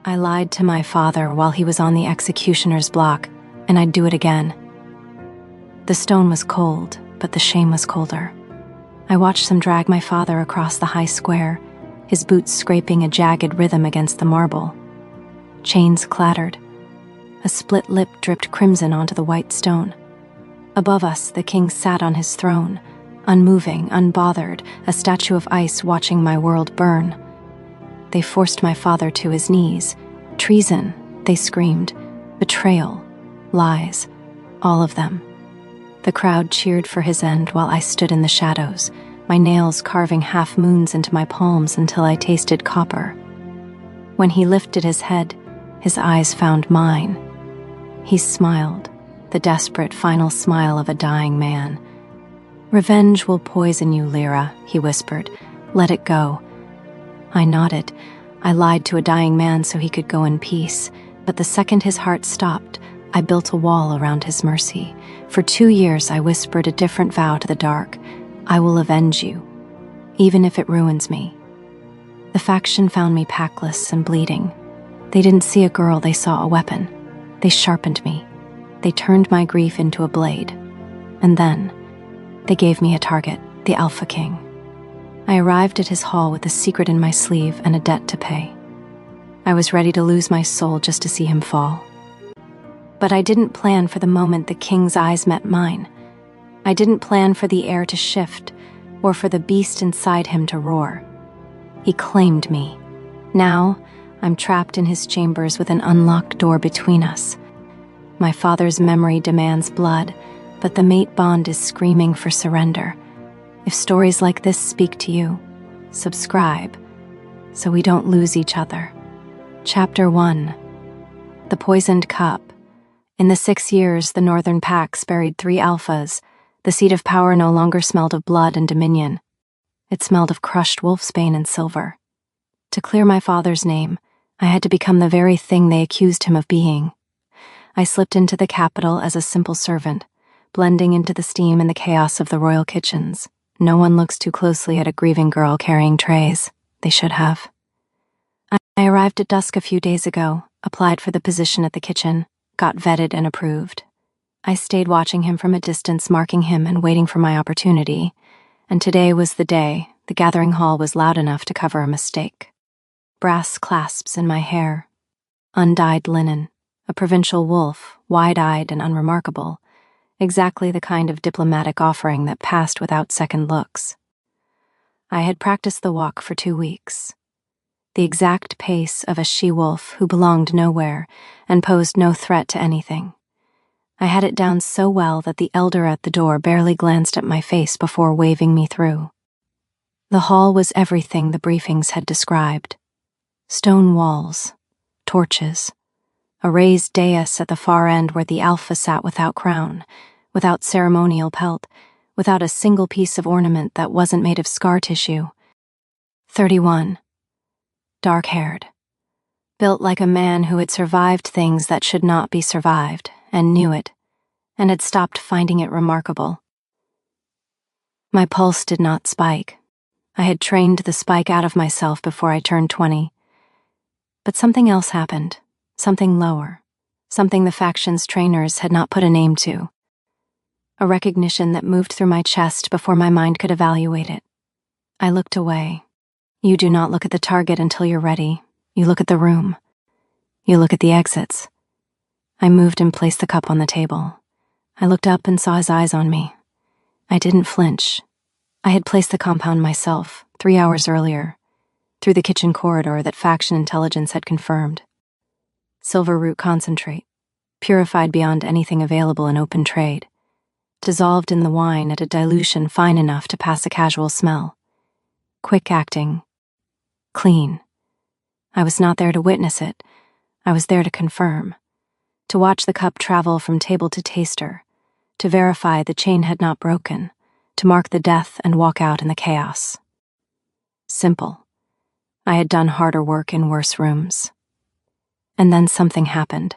I lied to my father while he was on the executioner's block, and I'd do it again. The stone was cold, but the shame was colder. I watched them drag my father across the high square, his boots scraping a jagged rhythm against the marble. Chains clattered. A split lip dripped crimson onto the white stone. Above us, the king sat on his throne, unmoving, unbothered, a statue of ice watching my world burn. They forced my father to his knees. Treason, they screamed. Betrayal. Lies. All of them. The crowd cheered for his end while I stood in the shadows, my nails carving half-moons into my palms until I tasted copper. When he lifted his head, his eyes found mine. He smiled, the desperate final smile of a dying man. "Revenge will poison you, Lyra," he whispered. "Let it go." I nodded. I lied to a dying man so he could go in peace, but the second his heart stopped, I built a wall around his mercy. For 2 years I whispered a different vow to the dark. I will avenge you, even if it ruins me. The faction found me packless and bleeding. They didn't see a girl, they saw a weapon. They sharpened me. They turned my grief into a blade. And then, they gave me a target, the Alpha King. I arrived at his hall with a secret in my sleeve and a debt to pay. I was ready to lose my soul just to see him fall. But I didn't plan for the moment the king's eyes met mine. I didn't plan for the air to shift, or for the beast inside him to roar. He claimed me. Now, I'm trapped in his chambers with an unlocked door between us. My father's memory demands blood, but the mate bond is screaming for surrender. If stories like this speak to you, subscribe, so we don't lose each other. Chapter 1. The Poisoned Cup. In the 6 years, the Northern Packs buried 3 alphas. The seat of power no longer smelled of blood and dominion. It smelled of crushed wolfsbane and silver. To clear my father's name, I had to become the very thing they accused him of being. I slipped into the capital as a simple servant, blending into the steam and the chaos of the royal kitchens. No one looks too closely at a grieving girl carrying trays. They should have. I arrived at dusk a few days ago, applied for the position at the kitchen, got vetted and approved. I stayed watching him from a distance, marking him and waiting for my opportunity. And today was the day. The gathering hall was loud enough to cover a mistake. Brass clasps in my hair. Undyed linen. A provincial wolf, wide-eyed and unremarkable. Exactly the kind of diplomatic offering that passed without second looks. I had practiced the walk for 2 weeks. The exact pace of a she-wolf who belonged nowhere and posed no threat to anything. I had it down so well that the elder at the door barely glanced at my face before waving me through. The hall was everything the briefings had described. Stone walls, torches, a raised dais at the far end where the alpha sat without crown, without ceremonial pelt, without a single piece of ornament that wasn't made of scar tissue. 31. Dark-haired. Built like a man who had survived things that should not be survived, and knew it, and had stopped finding it remarkable. My pulse did not spike. I had trained the spike out of myself before I turned 20. But something else happened, something lower, something the faction's trainers had not put a name to. A recognition that moved through my chest before my mind could evaluate it. I looked away. You do not look at the target until you're ready. You look at the room. You look at the exits. I moved and placed the cup on the table. I looked up and saw his eyes on me. I didn't flinch. I had placed the compound myself, 3 hours earlier, through the kitchen corridor that faction intelligence had confirmed. Silver root concentrate, purified beyond anything available in open trade, dissolved in the wine at a dilution fine enough to pass a casual smell. Quick acting. Clean. I was not there to witness it. I was there to confirm. To watch the cup travel from table to taster, to verify the chain had not broken, to mark the death and walk out in the chaos. Simple. I had done harder work in worse rooms. And then something happened.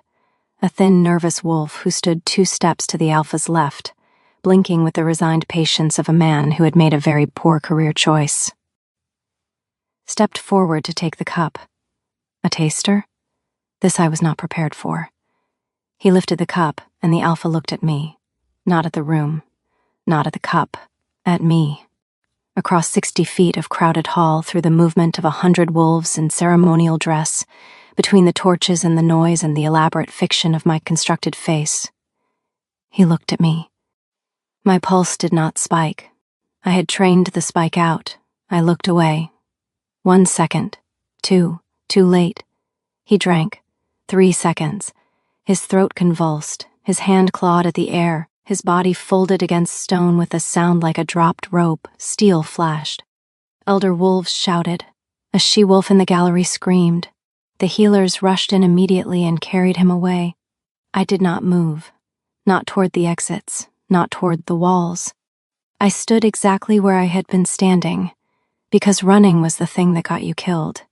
A thin, nervous wolf who stood 2 steps to the alpha's left, blinking with the resigned patience of a man who had made a very poor career choice. Stepped forward to take the cup. A taster? This I was not prepared for. He lifted the cup, and the alpha looked at me. Not at the room. Not at the cup. At me. Across 60 feet of crowded hall, through the movement of 100 wolves in ceremonial dress, between the torches and the noise and the elaborate fiction of my constructed face. He looked at me. My pulse did not spike. I had trained the spike out. I looked away. 1 second. 2. Too late. He drank. 3 seconds. His throat convulsed. His hand clawed at the air. His body folded against stone with a sound like a dropped rope. Steel flashed. Elder wolves shouted. A she-wolf in the gallery screamed. The healers rushed in immediately and carried him away. I did not move. Not toward the exits. Not toward the walls. I stood exactly where I had been standing, because running was the thing that got you killed,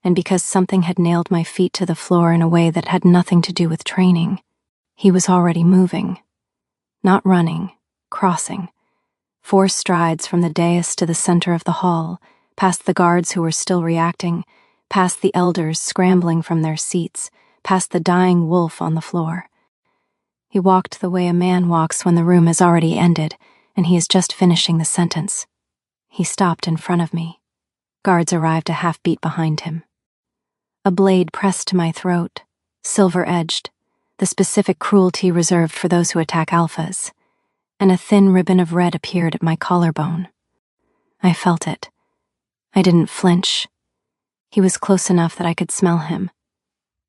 and because something had nailed my feet to the floor in a way that had nothing to do with training. He was already moving. Not running, crossing. 4 strides from the dais to the center of the hall, past the guards who were still reacting, past the elders scrambling from their seats, past the dying wolf on the floor. He walked the way a man walks when the room has already ended, and he is just finishing the sentence. He stopped in front of me. Guards arrived a half-beat behind him. A blade pressed to my throat, silver-edged, the specific cruelty reserved for those who attack alphas, and a thin ribbon of red appeared at my collarbone. I felt it. I didn't flinch. He was close enough that I could smell him.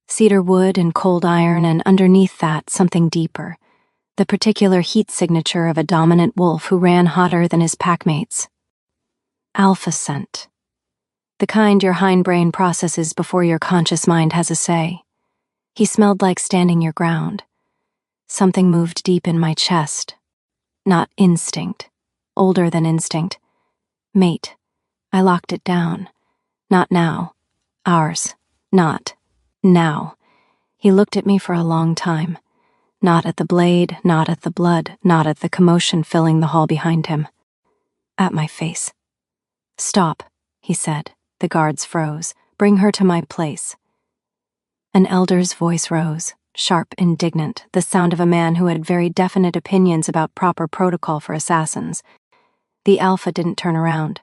Cedar wood and cold iron, and underneath that, something deeper, the particular heat signature of a dominant wolf who ran hotter than his packmates. Alpha scent. The kind your hindbrain processes before your conscious mind has a say. He smelled like standing your ground. Something moved deep in my chest. Not instinct. Older than instinct. Mate. I locked it down. Not now. Ours. Not. Now. He looked at me for a long time. Not at the blade, not at the blood, not at the commotion filling the hall behind him. At my face. Stop, he said. The guards froze. Bring her to my place. An elder's voice rose, sharp, indignant, the sound of a man who had very definite opinions about proper protocol for assassins. The alpha didn't turn around.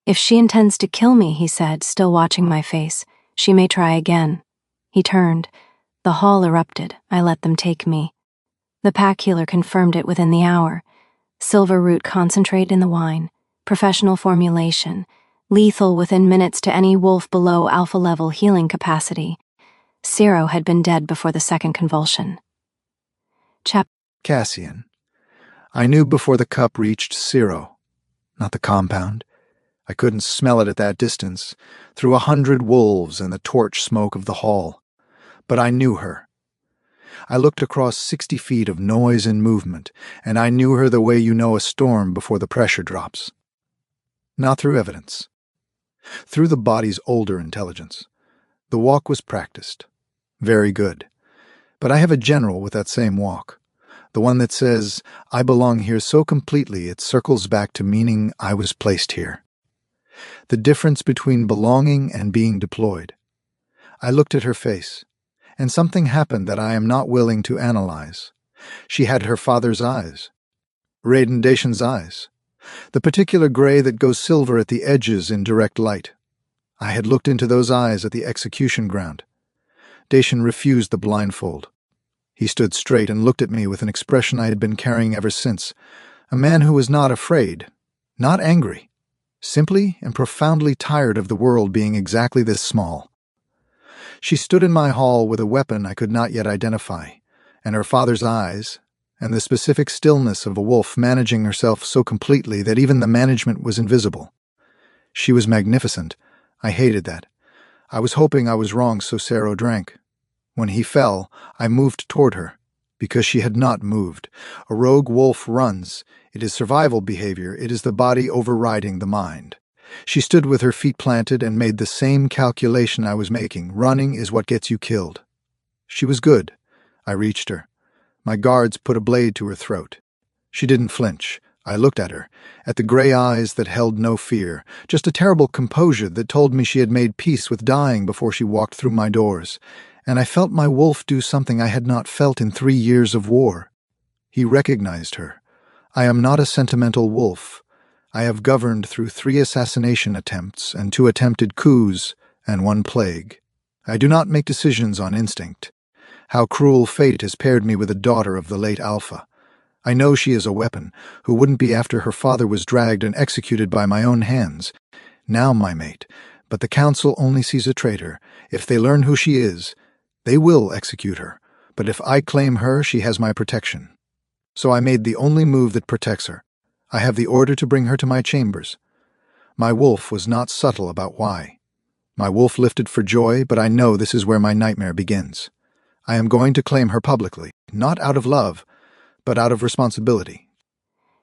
If she intends to kill me, he said, still watching my face, she may try again. He turned. The hall erupted. I let them take me. The pack healer confirmed it within the hour. Silver root concentrate in the wine. Professional formulation. Lethal within minutes to any wolf below alpha-level healing capacity. Ciro had been dead before the second convulsion. Cassian. I knew before the cup reached Ciro. Not the compound. I couldn't smell it at that distance, through 100 wolves and the torch smoke of the hall. But I knew her. I looked across 60 feet of noise and movement, and I knew her the way you know a storm before the pressure drops. Not through evidence. Through the body's older intelligence. The walk was practiced. Very good. But I have a general with that same walk. The one that says, I belong here so completely it circles back to meaning I was placed here. The difference between belonging and being deployed. I looked at her face, and something happened that I am not willing to analyze. She had her father's eyes. Raiden Dacian's eyes. The particular gray that goes silver at the edges in direct light. I had looked into those eyes at the execution ground. Dacian refused the blindfold. He stood straight and looked at me with an expression I had been carrying ever since. A man who was not afraid, not angry, simply and profoundly tired of the world being exactly this small. She stood in my hall with a weapon I could not yet identify, and her father's eyes, and the specific stillness of a wolf managing herself so completely that even the management was invisible. She was magnificent. I hated that. I was hoping I was wrong, so Cero drank. When he fell, I moved toward her, because she had not moved. A rogue wolf runs. It is survival behavior. It is the body overriding the mind. She stood with her feet planted and made the same calculation I was making. Running is what gets you killed. She was good. I reached her. My guards put a blade to her throat. She didn't flinch. I looked at her, at the gray eyes that held no fear, just a terrible composure that told me she had made peace with dying before she walked through my doors, and I felt my wolf do something I had not felt in 3 years of war. He recognized her. I am not a sentimental wolf. I have governed through 3 assassination attempts and 2 attempted coups and 1 plague. I do not make decisions on instinct. How cruel fate has paired me with a daughter of the late Alpha. I know she is a weapon, who wouldn't be after her father was dragged and executed by my own hands. Now, my mate, but the council only sees a traitor. If they learn who she is, they will execute her. But if I claim her, she has my protection. So I made the only move that protects her. I have the order to bring her to my chambers. My wolf was not subtle about why. My wolf lifted for joy, but I know this is where my nightmare begins. I am going to claim her publicly, not out of love, but out of responsibility.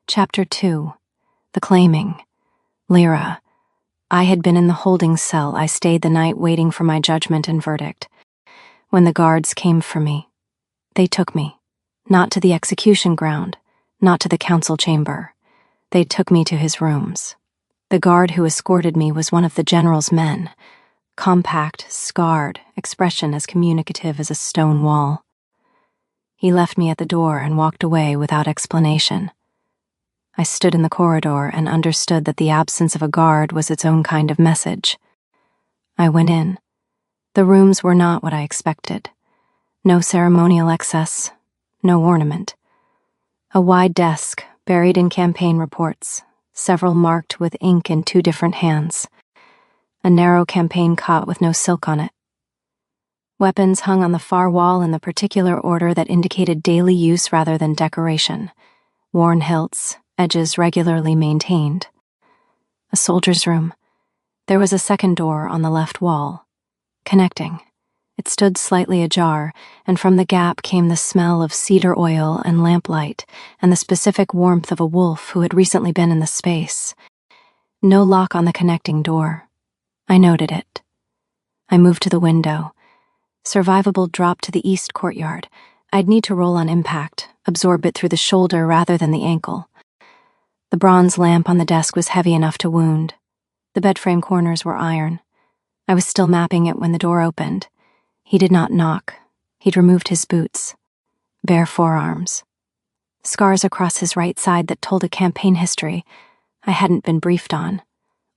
Chapter 2. The Claiming. Lyra. I had been in the holding cell. I stayed the night waiting for my judgment and verdict. When the guards came for me, they took me, not to the execution ground, not to the council chamber. They took me to his rooms. The guard who escorted me was one of the general's men, compact, scarred, expression as communicative as a stone wall. He left me at the door and walked away without explanation. I stood in the corridor and understood that the absence of a guard was its own kind of message. I went in. The rooms were not what I expected. No ceremonial excess, no ornament. A wide desk, buried in campaign reports, several marked with ink in 2 different hands. A narrow campaign cot with no silk on it. Weapons hung on the far wall in the particular order that indicated daily use rather than decoration. Worn hilts, edges regularly maintained. A soldier's room. There was a second door on the left wall. Connecting. It stood slightly ajar, and from the gap came the smell of cedar oil and lamplight, and the specific warmth of a wolf who had recently been in the space. No lock on the connecting door. I noted it. I moved to the window. Survivable drop to the east courtyard. I'd need to roll on impact, absorb it through the shoulder rather than the ankle. The bronze lamp on the desk was heavy enough to wound. The bedframe corners were iron. I was still mapping it when the door opened. He did not knock. He'd removed his boots. Bare forearms. Scars across his right side that told a campaign history I hadn't been briefed on.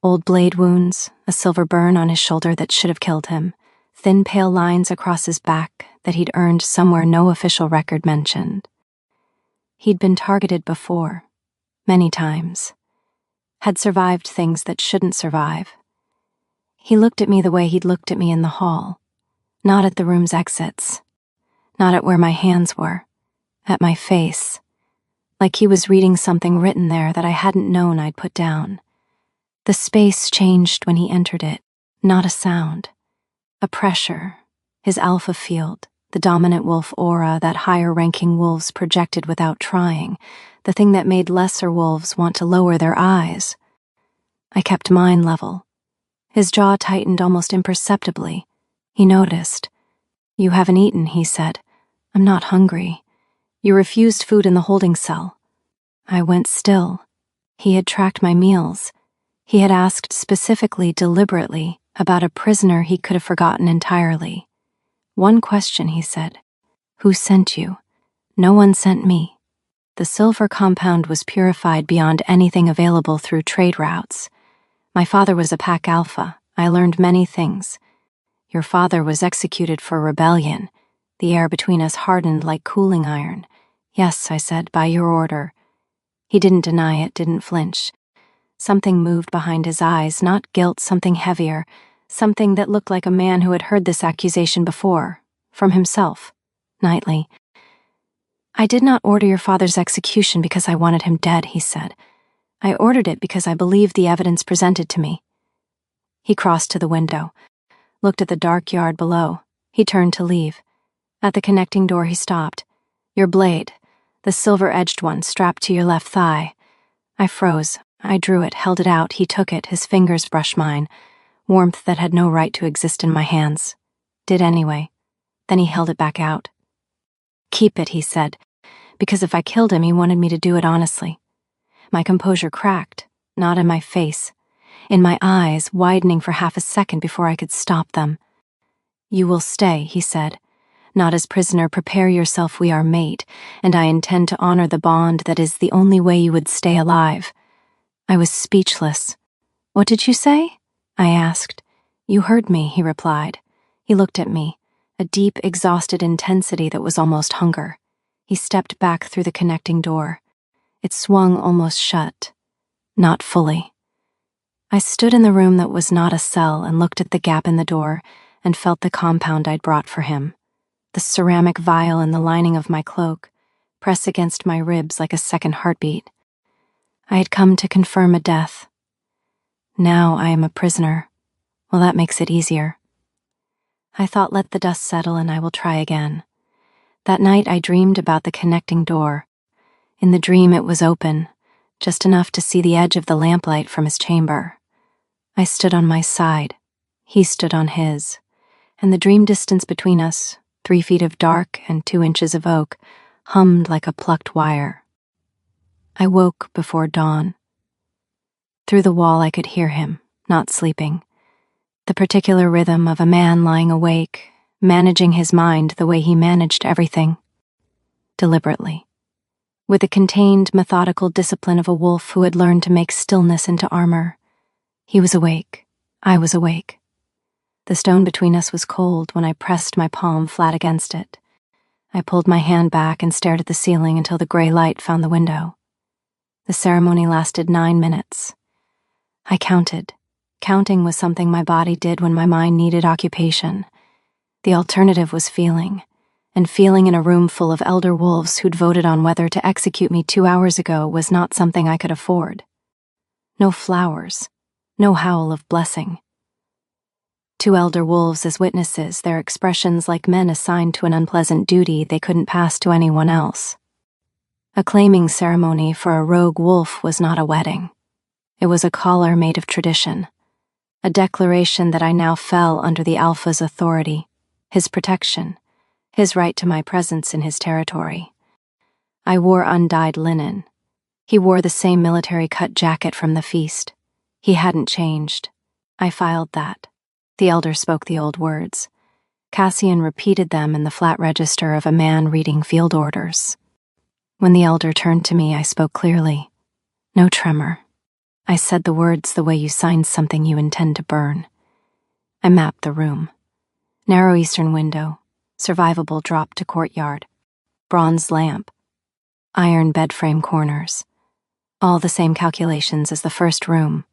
Old blade wounds, a silver burn on his shoulder that should have killed him, thin pale lines across his back that he'd earned somewhere no official record mentioned. He'd been targeted before, many times. Had survived things that shouldn't survive. He looked at me the way he'd looked at me in the hall, not at the room's exits, not at where my hands were, at my face, like he was reading something written there that I hadn't known I'd put down. The space changed when he entered it, not a sound. A pressure, his alpha field, the dominant wolf aura that higher-ranking wolves projected without trying, the thing that made lesser wolves want to lower their eyes. I kept mine level. His jaw tightened almost imperceptibly. He noticed. "You haven't eaten," he said. "I'm not hungry. You refused food in the holding cell." I went still. He had tracked my meals. He had asked specifically, deliberately, about a prisoner he could have forgotten entirely. "One question," he said. "Who sent you?" "No one sent me. The silver compound was purified beyond anything available through trade routes. My father was a pack alpha. I learned many things. Your father was executed for rebellion. The air between us hardened like cooling iron. Yes, I said, by your order." He didn't deny it, didn't flinch. Something moved behind his eyes, not guilt, something heavier, something that looked like a man who had heard this accusation before, from himself, nightly. "I did not order your father's execution because I wanted him dead," he said. "I ordered it because I believed the evidence presented to me." He crossed to the window, looked at the dark yard below. He turned to leave. At the connecting door he stopped. "Your blade, the silver-edged one strapped to your left thigh." I froze. I drew it, held it out. He took it, his fingers brushed mine. Warmth that had no right to exist in my hands. Did anyway. Then he held it back out. "Keep it," he said, because if I killed him, he wanted me to do it honestly. My composure cracked, not in my face, in my eyes, widening for half a second before I could stop them. You will stay, he said. Not as prisoner, prepare yourself, we are mate, and I intend to honor the bond that is the only way you would stay alive. I was speechless. What did you say? I asked. You heard me, he replied. He looked at me, a deep, exhausted intensity that was almost hunger. He stepped back through the connecting door. It swung almost shut. Not fully. I stood in the room that was not a cell and looked at the gap in the door and felt the compound I'd brought for him. The ceramic vial in the lining of my cloak press against my ribs like a second heartbeat. I had come to confirm a death. Now I am a prisoner. Well, that makes it easier. I thought, let the dust settle and I will try again. That night I dreamed about the connecting door. In the dream it was open, just enough to see the edge of the lamplight from his chamber. I stood on my side. He stood on his. And the dream distance between us, 3 feet of dark and 2 inches of oak, hummed like a plucked wire. I woke before dawn. Through the wall I could hear him, not sleeping. The particular rhythm of a man lying awake, managing his mind the way he managed everything. Deliberately. With the contained, methodical discipline of a wolf who had learned to make stillness into armor. He was awake. I was awake. The stone between us was cold when I pressed my palm flat against it. I pulled my hand back and stared at the ceiling until the gray light found the window. The ceremony lasted 9 minutes. I counted. Counting was something my body did when my mind needed occupation. The alternative was feeling, and feeling in a room full of elder wolves who'd voted on whether to execute me 2 hours ago was not something I could afford. No flowers, no howl of blessing. 2 elder wolves as witnesses, their expressions like men assigned to an unpleasant duty they couldn't pass to anyone else. A claiming ceremony for a rogue wolf was not a wedding. It was a collar made of tradition. A declaration that I now fell under the Alpha's authority, his protection, his right to my presence in his territory. I wore undyed linen. He wore the same military-cut jacket from the feast. He hadn't changed. I filed that. The elder spoke the old words. Cassian repeated them in the flat register of a man reading field orders. When the elder turned to me, I spoke clearly. No tremor. I said the words the way you sign something you intend to burn. I mapped the room. Narrow eastern window, survivable drop to courtyard, bronze lamp, iron bed frame corners. All the same calculations as the first room.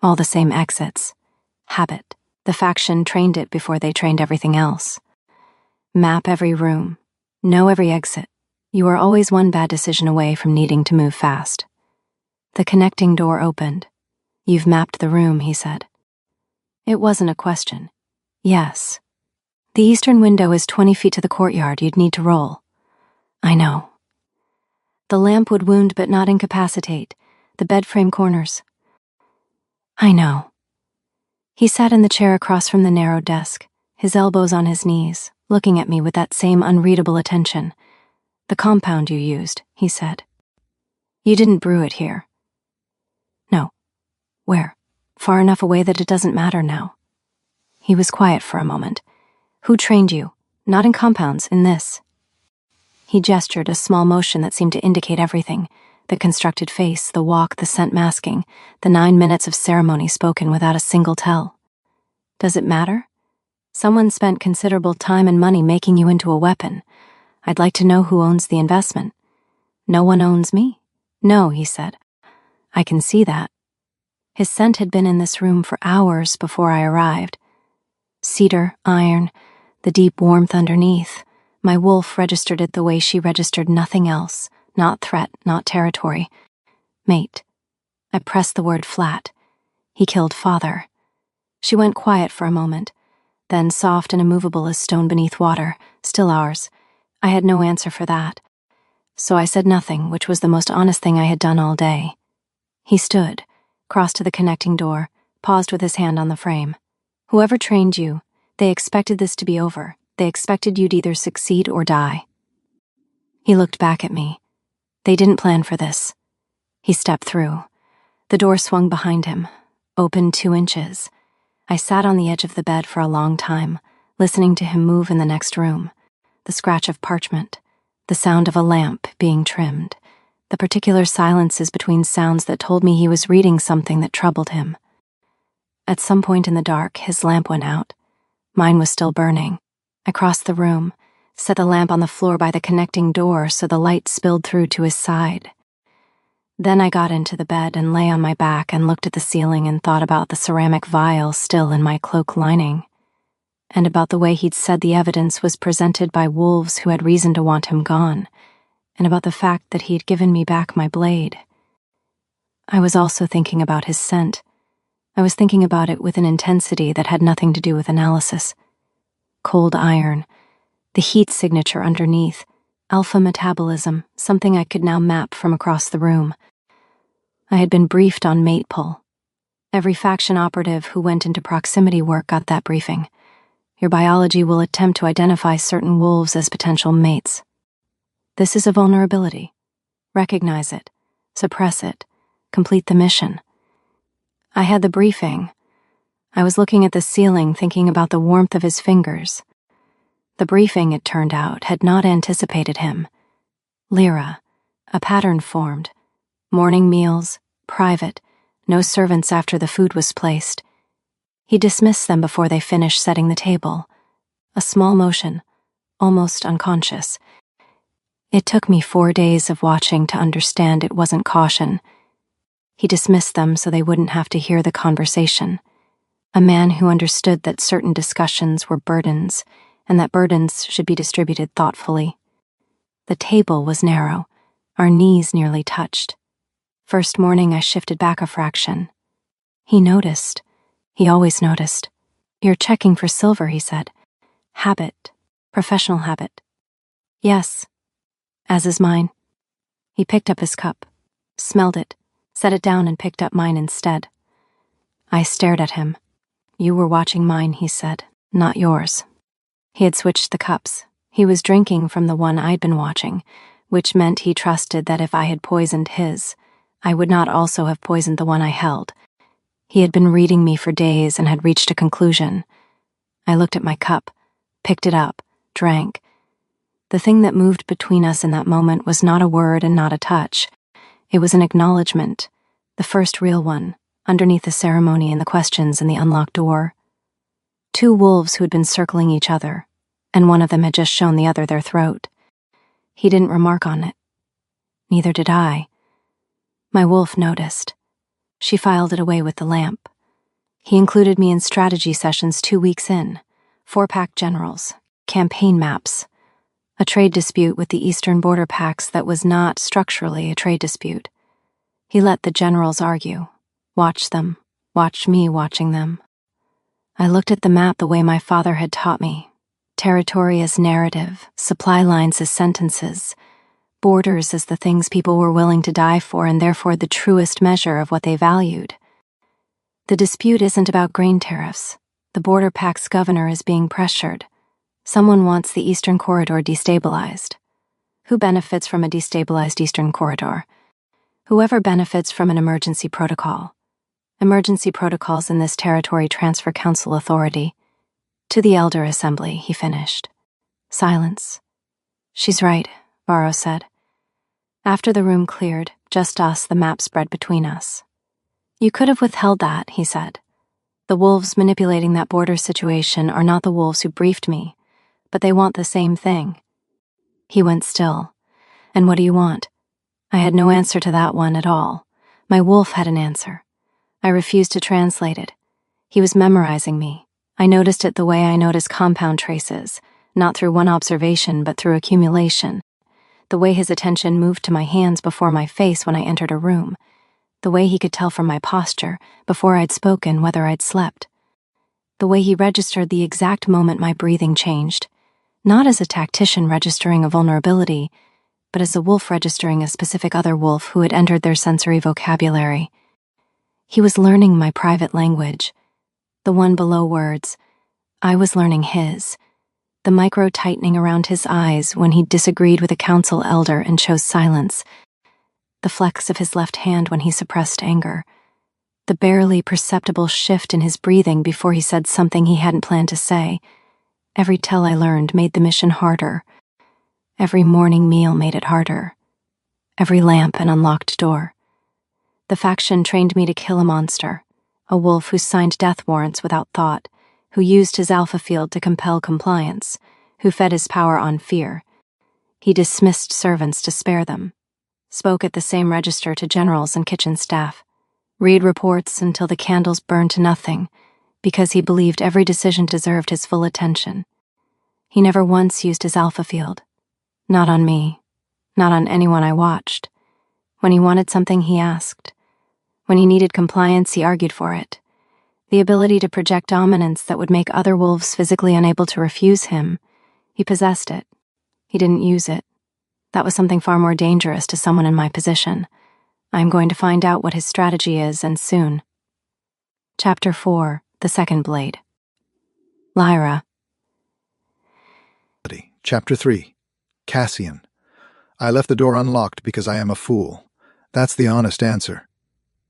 All the same exits. Habit. The faction trained it before they trained everything else. Map every room. Know every exit. You are always one bad decision away from needing to move fast. The connecting door opened. You've mapped the room, he said. It wasn't a question. Yes. The eastern window is 20 feet to the courtyard. You'd need to roll. I know. The lamp would wound but not incapacitate. The bed frame corners. I know. He sat in the chair across from the narrow desk, his elbows on his knees, looking at me with that same unreadable attention. The compound you used, he said. You didn't brew it here. No. Where? Far enough away that it doesn't matter now. He was quiet for a moment. Who trained you? Not in compounds, in this. He gestured, a small motion that seemed to indicate everything. The constructed face, the walk, the scent masking, the 9 minutes of ceremony spoken without a single tell. Does it matter? Someone spent considerable time and money making you into a weapon. I'd like to know who owns the investment. No one owns me? No, he said. I can see that. His scent had been in this room for hours before I arrived. Cedar, iron, the deep warmth underneath. My wolf registered it the way she registered nothing else. Not threat, not territory. Mate. I pressed the word flat. He killed father. She went quiet for a moment, then soft and immovable as stone beneath water, still ours. I had no answer for that. So I said nothing, which was the most honest thing I had done all day. He stood, crossed to the connecting door, paused with his hand on the frame. Whoever trained you, they expected this to be over. They expected you'd either succeed or die. He looked back at me. They didn't plan for this. He stepped through. The door swung behind him, open 2 inches. I sat on the edge of the bed for a long time, listening to him move in the next room, the scratch of parchment, the sound of a lamp being trimmed, the particular silences between sounds that told me he was reading something that troubled him. At some point in the dark, his lamp went out. Mine was still burning. I crossed the room, set the lamp on the floor by the connecting door so the light spilled through to his side. Then I got into the bed and lay on my back and looked at the ceiling and thought about the ceramic vial still in my cloak lining, and about the way he'd said the evidence was presented by wolves who had reason to want him gone, and about the fact that he'd given me back my blade. I was also thinking about his scent. I was thinking about it with an intensity that had nothing to do with analysis. Cold iron, the heat signature underneath, alpha metabolism, something I could now map from across the room. I had been briefed on mate pull. Every faction operative who went into proximity work got that briefing. Your biology will attempt to identify certain wolves as potential mates. This is a vulnerability. Recognize it, suppress it, complete the mission. I had the briefing. I was looking at the ceiling, thinking about the warmth of his fingers. The briefing, it turned out, had not anticipated him. Lyra, a pattern formed. Morning meals, private, no servants after the food was placed. He dismissed them before they finished setting the table. A small motion, almost unconscious. It took me 4 days of watching to understand it wasn't caution. He dismissed them so they wouldn't have to hear the conversation. A man who understood that certain discussions were burdens, and that burdens should be distributed thoughtfully. The table was narrow. Our knees nearly touched. First morning I shifted back a fraction. He noticed. He always noticed. "You're checking for silver," he said. "Habit. Professional habit." "Yes. As is mine." He picked up his cup, smelled it, set it down and picked up mine instead. I stared at him. "You were watching mine," he said, "not yours." He had switched the cups. He was drinking from the one I'd been watching, which meant he trusted that if I had poisoned his, I would not also have poisoned the one I held. He had been reading me for days and had reached a conclusion. I looked at my cup, picked it up, drank. The thing that moved between us in that moment was not a word and not a touch. It was an acknowledgement, the first real one, underneath the ceremony and the questions and the unlocked door. 2 wolves who had been circling each other, and one of them had just shown the other their throat. He didn't remark on it. Neither did I. My wolf noticed. She filed it away with the lamp. He included me in strategy sessions 2 weeks in, 4-pack generals, campaign maps, a trade dispute with the eastern border packs that was not structurally a trade dispute. He let the generals argue, watch them, watch me watching them. I looked at the map the way my father had taught me. Territory as narrative, supply lines as sentences, borders as the things people were willing to die for and therefore the truest measure of what they valued. The dispute isn't about grain tariffs. The border pack's governor is being pressured. Someone wants the Eastern Corridor destabilized. Who benefits from a destabilized Eastern Corridor? Whoever benefits from an emergency protocol. Emergency protocols in this territory transfer council authority. To the Elder Assembly, he finished. Silence. "She's right," Varro said. After the room cleared, just us, the map spread between us. "You could have withheld that," he said. "The wolves manipulating that border situation are not the wolves who briefed me, but they want the same thing." He went still. "And what do you want?" I had no answer to that one at all. My wolf had an answer. I refused to translate it. He was memorizing me. I noticed it the way I notice compound traces, not through one observation but through accumulation. The way his attention moved to my hands before my face when I entered a room. The way he could tell from my posture, before I'd spoken, whether I'd slept. The way he registered the exact moment my breathing changed, not as a tactician registering a vulnerability, but as a wolf registering a specific other wolf who had entered their sensory vocabulary. He was learning my private language, the one below words. I was learning his, the micro-tightening around his eyes when he disagreed with a council elder and chose silence, the flex of his left hand when he suppressed anger, the barely perceptible shift in his breathing before he said something he hadn't planned to say, Every tell I learned made the mission harder. Every morning meal made it harder. Every lamp an unlocked door. The faction trained me to kill a monster, a wolf who signed death warrants without thought, who used his alpha field to compel compliance, who fed his power on fear. He dismissed servants to spare them, spoke at the same register to generals and kitchen staff, read reports until the candles burned to nothing, because he believed every decision deserved his full attention. He never once used his alpha field. Not on me, not on anyone I watched. When he wanted something, he asked. When he needed compliance, he argued for it. The ability to project dominance that would make other wolves physically unable to refuse him, he possessed it. He didn't use it. That was something far more dangerous to someone in my position. I'm going to find out what his strategy is, and soon. Chapter 4, The Second Blade. Lyra. Chapter 3, Cassian. I left the door unlocked because I am a fool. That's the honest answer.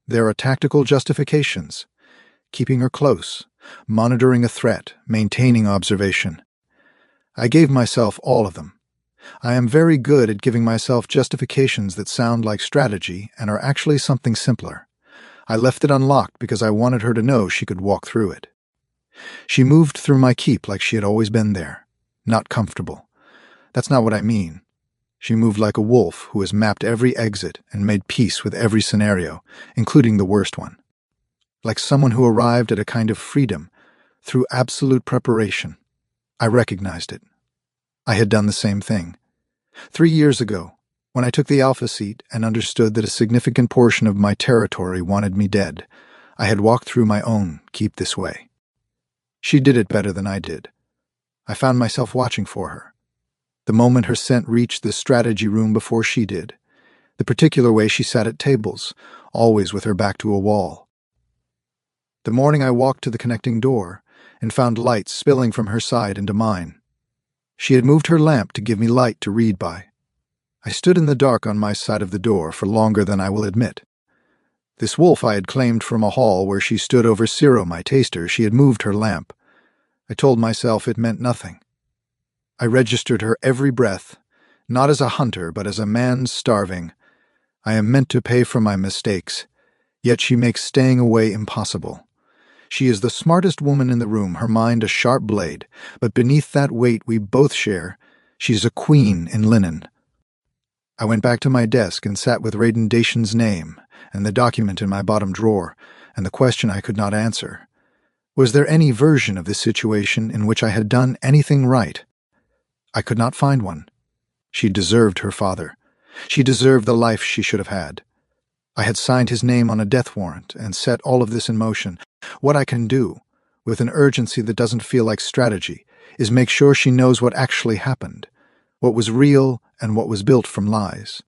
There are tactical justifications. Keeping her close, monitoring a threat, maintaining observation. I gave myself all of them. I am very good at giving myself justifications that sound like strategy and are actually something simpler. I left it unlocked because I wanted her to know she could walk through it. She moved through my keep like she had always been there, not comfortable. That's not what I mean. She moved like a wolf who has mapped every exit and made peace with every scenario, including the worst one. Like someone who arrived at a kind of freedom through absolute preparation. I recognized it. I had done the same thing. 3 years ago, when I took the alpha seat and understood that a significant portion of my territory wanted me dead, I had walked through my own keep this way. She did it better than I did. I found myself watching for her. The moment her scent reached the strategy room before she did, the particular way she sat at tables, always with her back to a wall. The morning I walked to the connecting door and found light spilling from her side into mine. She had moved her lamp to give me light to read by. I stood in the dark on my side of the door for longer than I will admit. This wolf I had claimed from a hall where she stood over Ciro, my taster. She had moved her lamp. I told myself it meant nothing. I registered her every breath, not as a hunter, but as a man starving. I am meant to pay for my mistakes, yet she makes staying away impossible. She is the smartest woman in the room, her mind a sharp blade, but beneath that weight we both share, she's a queen in linen. I went back to my desk and sat with Raiden Dacian's name and the document in my bottom drawer, and the question I could not answer. Was there any version of this situation in which I had done anything right? I could not find one. She deserved her father. She deserved the life she should have had. I had signed his name on a death warrant and set all of this in motion. What I can do, with an urgency that doesn't feel like strategy, is make sure she knows what actually happened, what was real and what was built from lies.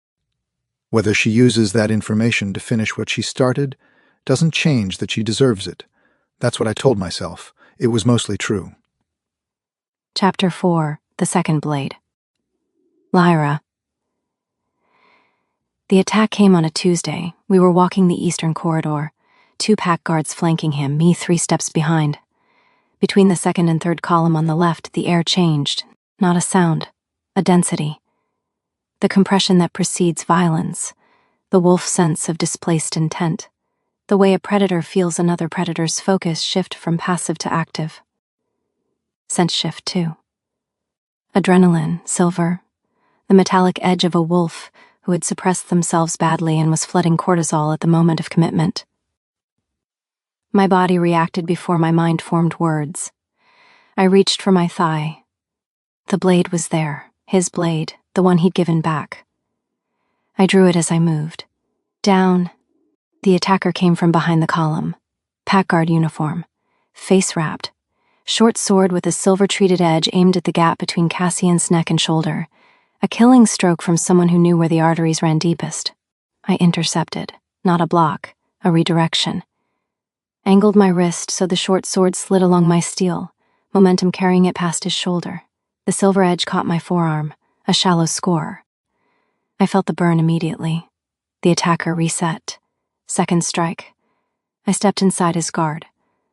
Whether she uses that information to finish what she started doesn't change that she deserves it. That's what I told myself. It was mostly true. Chapter 4, The Second Blade. Lyra. The attack came on a Tuesday. We were walking the eastern corridor, 2 pack guards flanking him, me 3 steps behind. Between the second and third column on the left, the air changed. Not a sound, a density. The compression that precedes violence, the wolf sense of displaced intent, the way a predator feels another predator's focus shift from passive to active. Sense shift, too. Adrenaline, silver, the metallic edge of a wolf who had suppressed themselves badly and was flooding cortisol at the moment of commitment. My body reacted before my mind formed words. I reached for my thigh. The blade was there, his blade, the one he'd given back. I drew it as I moved. Down. The attacker came from behind the column. Packguard uniform. Face wrapped. Short sword with a silver-treated edge aimed at the gap between Cassian's neck and shoulder. A killing stroke from someone who knew where the arteries ran deepest. I intercepted. Not a block. A redirection. Angled my wrist so the short sword slid along my steel, momentum carrying it past his shoulder. The silver edge caught my forearm, a shallow score. I felt the burn immediately. The attacker reset. Second strike. I stepped inside his guard,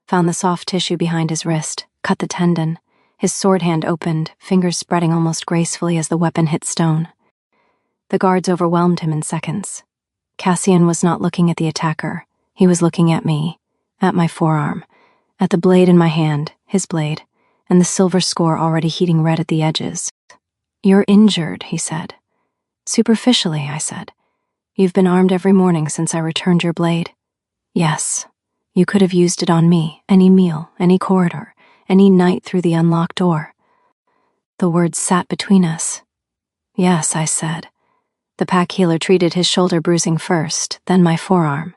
found the soft tissue behind his wrist, cut the tendon. His sword hand opened, fingers spreading almost gracefully as the weapon hit stone. The guards overwhelmed him in seconds. Cassian was not looking at the attacker. He was looking at me, at my forearm, at the blade in my hand, his blade, and the silver score already heating red at the edges. "You're injured," he said. "Superficially," I said. "You've been armed every morning since I returned your blade." "Yes. You could have used it on me, any meal, any corridor, any night through the unlocked door." The words sat between us. "Yes," I said. The pack healer treated his shoulder bruising first, then my forearm.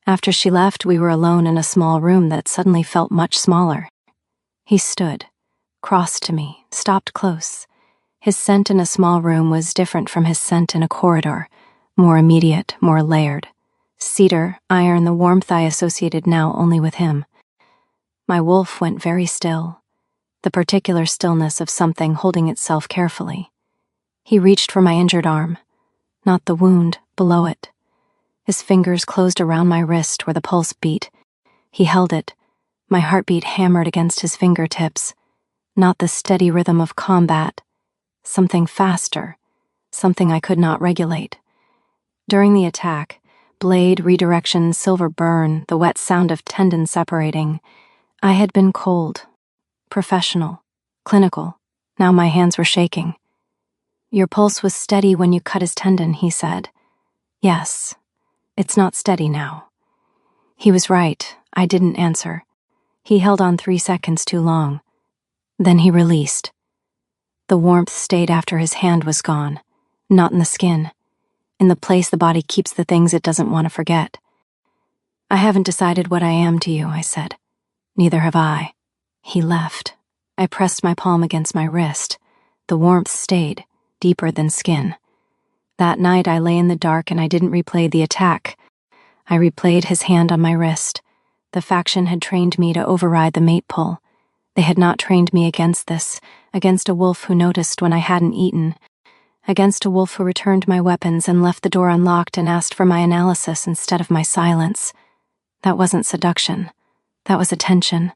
After she left, we were alone in a small room that suddenly felt much smaller. He stood, crossed to me, stopped close. His scent in a small room was different from his scent in a corridor, more immediate, more layered. Cedar, iron, the warmth I associated now only with him. My wolf went very still, the particular stillness of something holding itself carefully. He reached for my injured arm, not the wound, below it. His fingers closed around my wrist where the pulse beat. He held it, my heartbeat hammered against his fingertips, not the steady rhythm of combat, something faster, something I could not regulate. During the attack, blade, redirection, silver burn, the wet sound of tendon separating, I had been cold, professional, clinical. Now my hands were shaking. "Your pulse was steady when you cut his tendon," he said. "Yes, it's not steady now." He was right. I didn't answer. He held on 3 seconds too long. Then he released. The warmth stayed after his hand was gone, not in the skin, in the place the body keeps the things it doesn't want to forget. "I haven't decided what I am to you," I said. "Neither have I." He left. I pressed my palm against my wrist. The warmth stayed, deeper than skin. That night I lay in the dark and I didn't replay the attack. I replayed his hand on my wrist. The faction had trained me to override the mate pull. They had not trained me against this, against a wolf who noticed when I hadn't eaten, against a wolf who returned my weapons and left the door unlocked and asked for my analysis instead of my silence. That wasn't seduction. That was attention.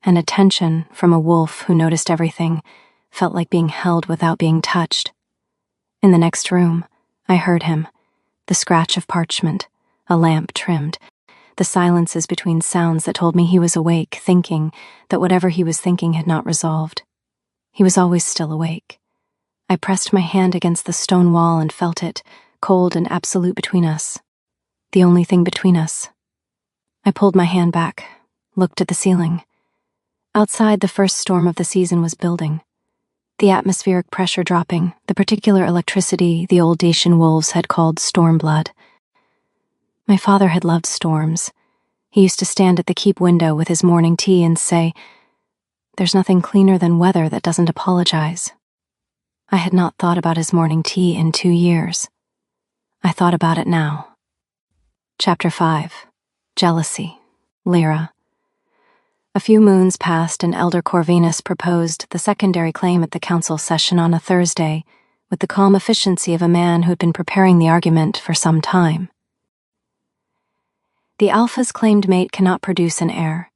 And attention from a wolf who noticed everything felt like being held without being touched. In the next room, I heard him, the scratch of parchment, a lamp trimmed, the silences between sounds that told me he was awake, thinking that whatever he was thinking had not resolved. He was always still awake. I pressed my hand against the stone wall and felt it, cold and absolute between us. The only thing between us. I pulled my hand back, looked at the ceiling. Outside, the first storm of the season was building. The atmospheric pressure dropping, the particular electricity the old Dacian wolves had called storm blood. My father had loved storms. He used to stand at the keep window with his morning tea and say, "There's nothing cleaner than weather that doesn't apologize." I had not thought about his morning tea in 2 years. I thought about it now. Chapter 5. Jealousy. Lyra. A few moons passed and Elder Corvinus proposed the secondary claim at the council session on a Thursday with the calm efficiency of a man who had been preparing the argument for some time. The Alpha's claimed mate cannot produce an heir.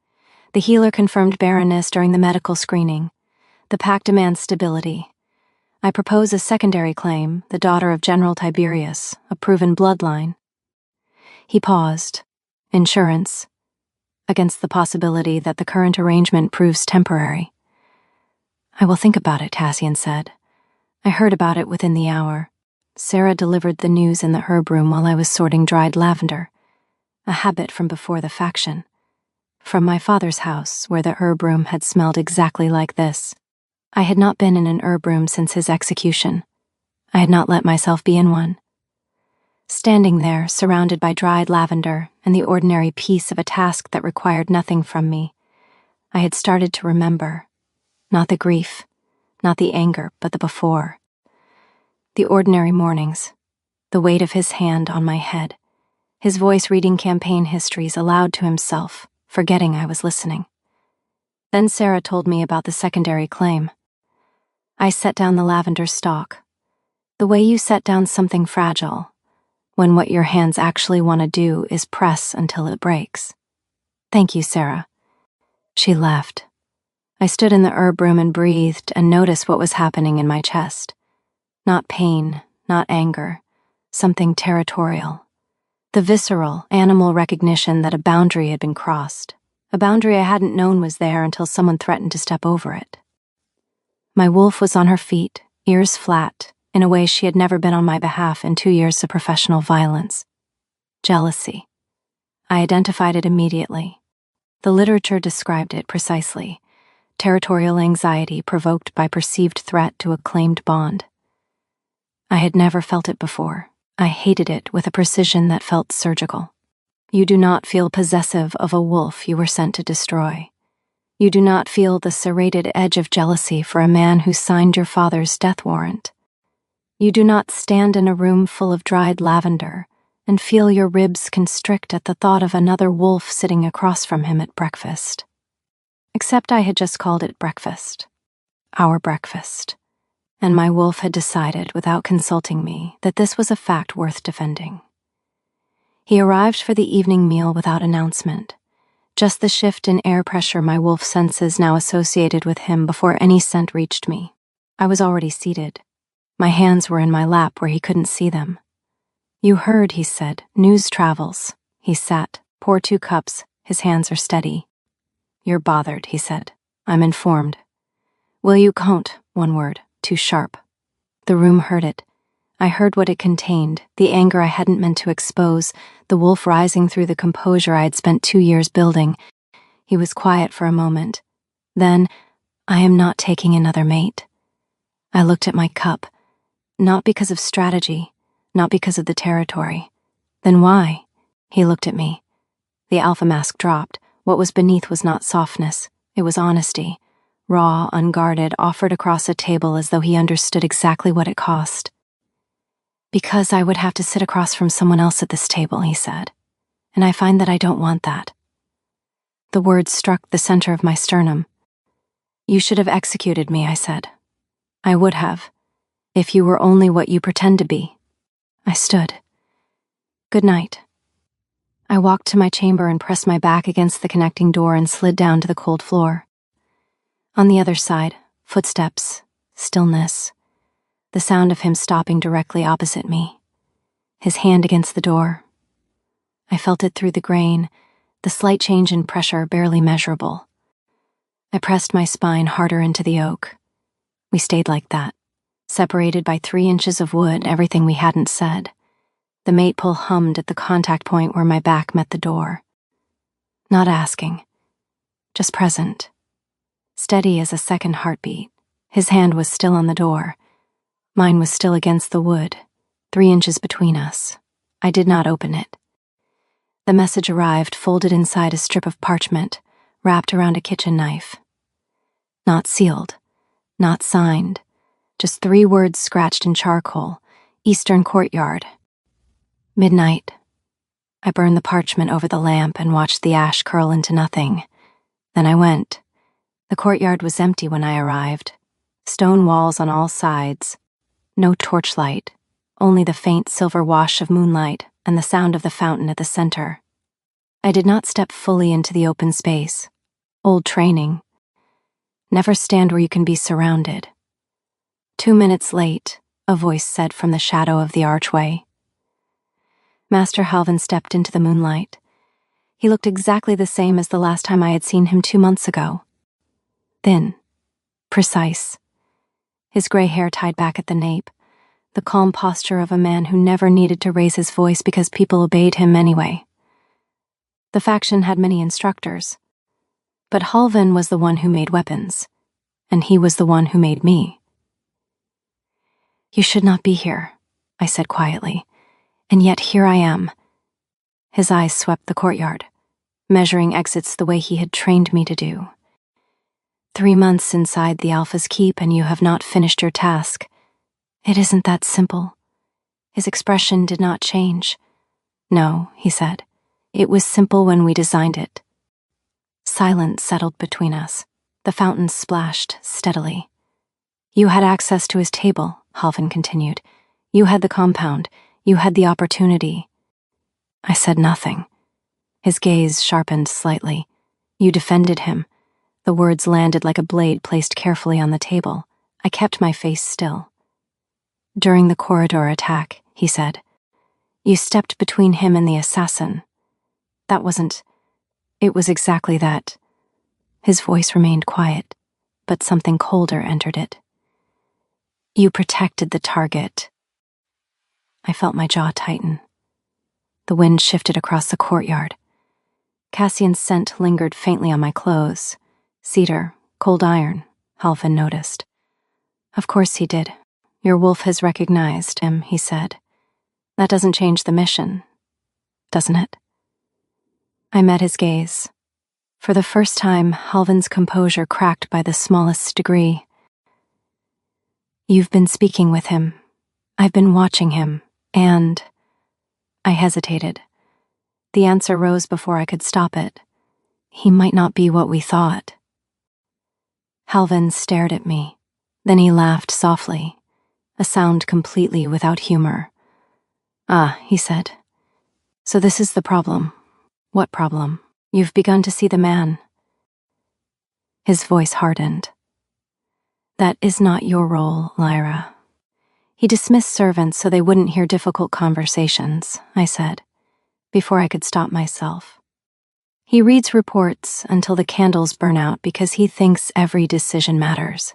The healer confirmed barrenness during the medical screening. The pack demands stability. I propose a secondary claim, the daughter of General Tiberius, a proven bloodline. He paused. Insurance. Against the possibility that the current arrangement proves temporary. "I will think about it," Cassian said. I heard about it within the hour. Sarah delivered the news in the herb room while I was sorting dried lavender, a habit from before the faction. From my father's house, where the herb room had smelled exactly like this. I had not been in an herb room since his execution. I had not let myself be in one. Standing there, surrounded by dried lavender and the ordinary peace of a task that required nothing from me, I had started to remember, not the grief, not the anger, but the before. The ordinary mornings, the weight of his hand on my head, his voice reading campaign histories aloud to himself, forgetting I was listening. Then Sarah told me about the secondary claim. I set down the lavender stalk, the way you set down something fragile, when what your hands actually want to do is press until it breaks. "Thank you, Sarah." She left. I stood in the herb room and breathed and noticed what was happening in my chest. Not pain, not anger, something territorial. The visceral, animal recognition that a boundary had been crossed. A boundary I hadn't known was there until someone threatened to step over it. My wolf was on her feet, ears flat, in a way she had never been on my behalf in 2 years of professional violence. Jealousy. I identified it immediately. The literature described it precisely. Territorial anxiety provoked by perceived threat to a claimed bond. I had never felt it before. I hated it with a precision that felt surgical. You do not feel possessive of a wolf you were sent to destroy. You do not feel the serrated edge of jealousy for a man who signed your father's death warrant. You do not stand in a room full of dried lavender and feel your ribs constrict at the thought of another wolf sitting across from him at breakfast. Except I had just called it breakfast. Our breakfast. And my wolf had decided, without consulting me, that this was a fact worth defending. He arrived for the evening meal without announcement. Just the shift in air pressure my wolf senses now associated with him before any scent reached me. I was already seated. My hands were in my lap where he couldn't see them. "You heard," he said. "News travels." He sat, poured 2 cups, his hands are steady. "You're bothered," he said. "I'm informed." "Will you count?" 1 word. Too sharp. The room heard it. I heard what it contained, the anger I hadn't meant to expose, the wolf rising through the composure I had spent 2 years building. He was quiet for a moment. Then, "I am not taking another mate." I looked at my cup. Not because of strategy, not because of the territory. Then why? He looked at me. The alpha mask dropped. What was beneath was not softness. It was honesty. Raw, unguarded, offered across a table as though he understood exactly what it cost. "Because I would have to sit across from someone else at this table," he said. "And I find that I don't want that." The words struck the center of my sternum. "You should have executed me," I said. "I would have, if you were only what you pretend to be." I stood. "Good night." I walked to my chamber and pressed my back against the connecting door and slid down to the cold floor. On the other side, footsteps, stillness, the sound of him stopping directly opposite me, his hand against the door. I felt it through the grain, the slight change in pressure barely measurable. I pressed my spine harder into the oak. We stayed like that, separated by 3 inches of wood, everything we hadn't said. The mate pull hummed at the contact point where my back met the door. Not asking, just present. Steady as a second heartbeat. His hand was still on the door. Mine was still against the wood, 3 inches between us. I did not open it. The message arrived folded inside a strip of parchment, wrapped around a kitchen knife. Not sealed, not signed, just 3 words scratched in charcoal, Eastern Courtyard. Midnight. I burned the parchment over the lamp and watched the ash curl into nothing. Then I went. The courtyard was empty when I arrived. Stone walls on all sides. No torchlight, only the faint silver wash of moonlight and the sound of the fountain at the center. I did not step fully into the open space. Old training. Never stand where you can be surrounded. 2 minutes late, a voice said from the shadow of the archway. Master Halvin stepped into the moonlight. He looked exactly the same as the last time I had seen him 2 months ago. Thin, precise. His gray hair tied back at the nape, the calm posture of a man who never needed to raise his voice because people obeyed him anyway. The faction had many instructors, but Halvin was the one who made weapons, and he was the one who made me. "You should not be here," I said quietly, "and yet here I am." His eyes swept the courtyard, measuring exits the way he had trained me to do. 3 months inside the Alpha's keep and you have not finished your task. It isn't that simple. His expression did not change. "No," he said. "It was simple when we designed it." Silence settled between us. The fountain splashed steadily. "You had access to his table," Halvin continued. "You had the compound. You had the opportunity." I said nothing. His gaze sharpened slightly. "You defended him. The words landed like a blade placed carefully on the table. I kept my face still. During the corridor attack, he said, you stepped between him and the assassin. That wasn't... It was exactly that. His voice remained quiet, but something colder entered it. You protected the target. I felt my jaw tighten. The wind shifted across the courtyard. Cassian's scent lingered faintly on my clothes. Cedar, cold iron, Halfin noticed. Of course he did. Your wolf has recognized him, he said. That doesn't change the mission, doesn't it? I met his gaze. For the first time, Halvin's composure cracked by the smallest degree. You've been speaking with him. I've been watching him, and... I hesitated. The answer rose before I could stop it. He might not be what we thought. Halvin stared at me. Then he laughed softly, a sound completely without humor. Ah, he said. So this is the problem. What problem? You've begun to see the man. His voice hardened. That is not your role, Lyra. He dismissed servants so they wouldn't hear difficult conversations, I said, before I could stop myself. He reads reports until the candles burn out because he thinks every decision matters.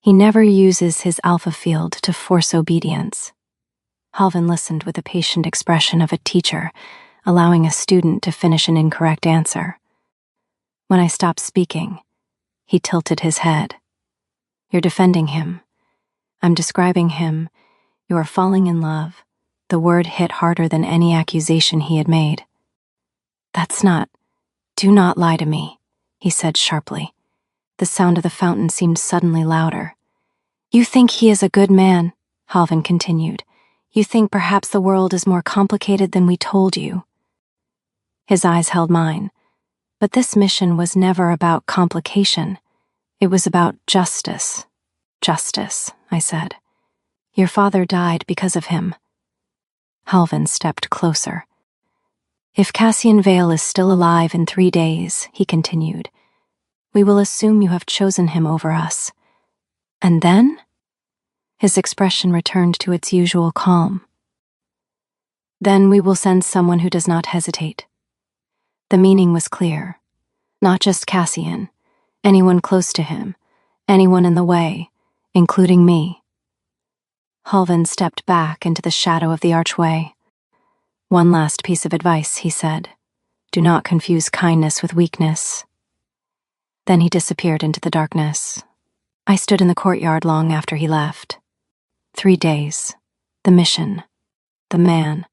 He never uses his alpha field to force obedience. Halvin listened with the patient expression of a teacher, allowing a student to finish an incorrect answer. When I stopped speaking, he tilted his head. You're defending him. I'm describing him. You are falling in love. The word hit harder than any accusation he had made. That's not... Do not lie to me, he said sharply. The sound of the fountain seemed suddenly louder. You think he is a good man, Halvin continued. You think perhaps the world is more complicated than we told you. His eyes held mine. But this mission was never about complication. It was about justice. Justice, I said. Your father died because of him. Halvin stepped closer. If Cassian Vale is still alive in 3 days, he continued, we will assume you have chosen him over us. And then? His expression returned to its usual calm. Then we will send someone who does not hesitate. The meaning was clear. Not just Cassian, anyone close to him, anyone in the way, including me. Halvin stepped back into the shadow of the archway. One last piece of advice, he said. Do not confuse kindness with weakness. Then he disappeared into the darkness. I stood in the courtyard long after he left. 3 days. The mission. The man.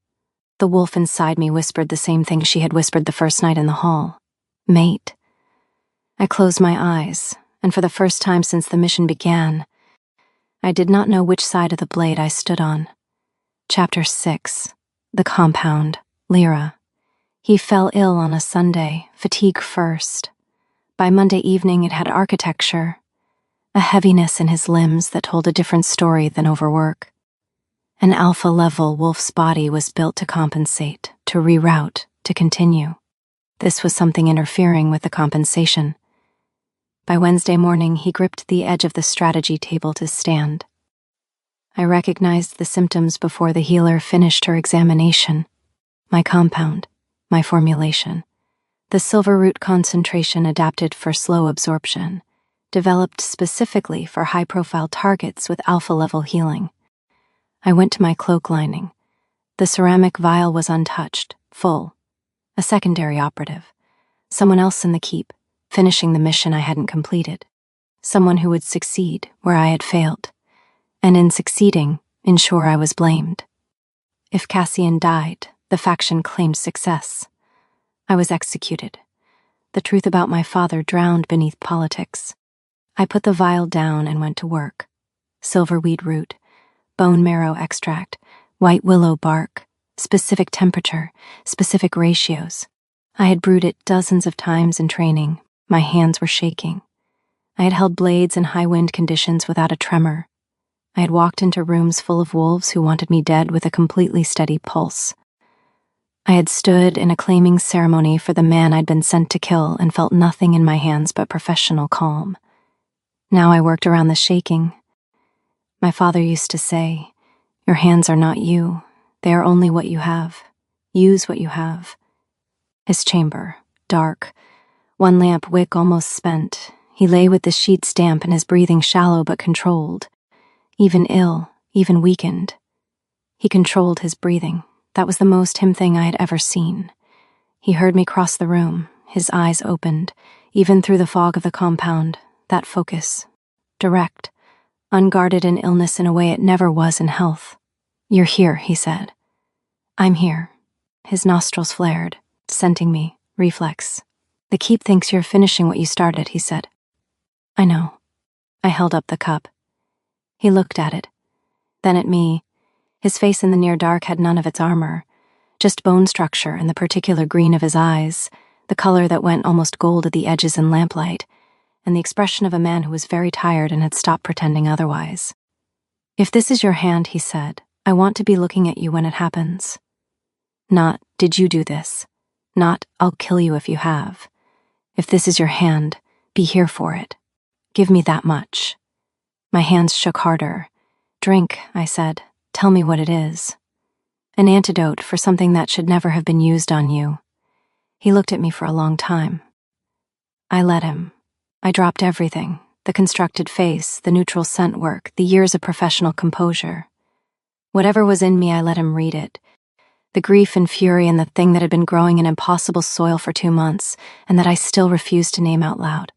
The wolf inside me whispered the same thing she had whispered the first night in the hall. Mate. I closed my eyes, and for the first time since the mission began, I did not know which side of the blade I stood on. Chapter 6. The Compound. Lyra. He fell ill on a Sunday, fatigue first. By Monday evening it had architecture, a heaviness in his limbs that told a different story than overwork. An alpha-level wolf's body was built to compensate, to reroute, to continue. This was something interfering with the compensation. By Wednesday morning, he gripped the edge of the strategy table to stand. I recognized the symptoms before the healer finished her examination. My compound, my formulation. The silver root concentration adapted for slow absorption, developed specifically for high-profile targets with alpha-level healing. I went to my cloak lining. The ceramic vial was untouched, full. A secondary operative. Someone else in the keep, finishing the mission I hadn't completed. Someone who would succeed where I had failed. And in succeeding, ensure I was blamed. If Cassian died, the faction claimed success. I was executed. The truth about my father drowned beneath politics. I put the vial down and went to work. Silverweed root, bone marrow extract, white willow bark, specific temperature, specific ratios. I had brewed it dozens of times in training. My hands were shaking. I had held blades in high wind conditions without a tremor. I had walked into rooms full of wolves who wanted me dead with a completely steady pulse. I had stood in a claiming ceremony for the man I'd been sent to kill and felt nothing in my hands but professional calm. Now I worked around the shaking. My father used to say, "Your hands are not you. They are only what you have. Use what you have." His chamber, dark, one lamp wick almost spent. He lay with the sheets damp and his breathing shallow but controlled. Even ill, even weakened. He controlled his breathing. That was the most him thing I had ever seen. He heard me cross the room, his eyes opened, even through the fog of the compound, that focus. Direct, unguarded in illness in a way it never was in health. "You're here," he said. "I'm here." His nostrils flared, scenting me, reflex. "The keep thinks you're finishing what you started," he said. "I know." I held up the cup. He looked at it, then at me. His face in the near dark had none of its armor, just bone structure and the particular green of his eyes, the color that went almost gold at the edges in lamplight, and the expression of a man who was very tired and had stopped pretending otherwise. "If this is your hand," he said, "I want to be looking at you when it happens. Not, did you do this? Not, I'll kill you if you have. If this is your hand, be here for it. Give me that much." My hands shook harder. "Drink," I said. "Tell me what it is." "An antidote for something that should never have been used on you." He looked at me for a long time. I let him. I dropped everything, the constructed face, the neutral scent work, the years of professional composure. Whatever was in me, I let him read it. The grief and fury and the thing that had been growing in impossible soil for 2 months, and that I still refused to name out loud.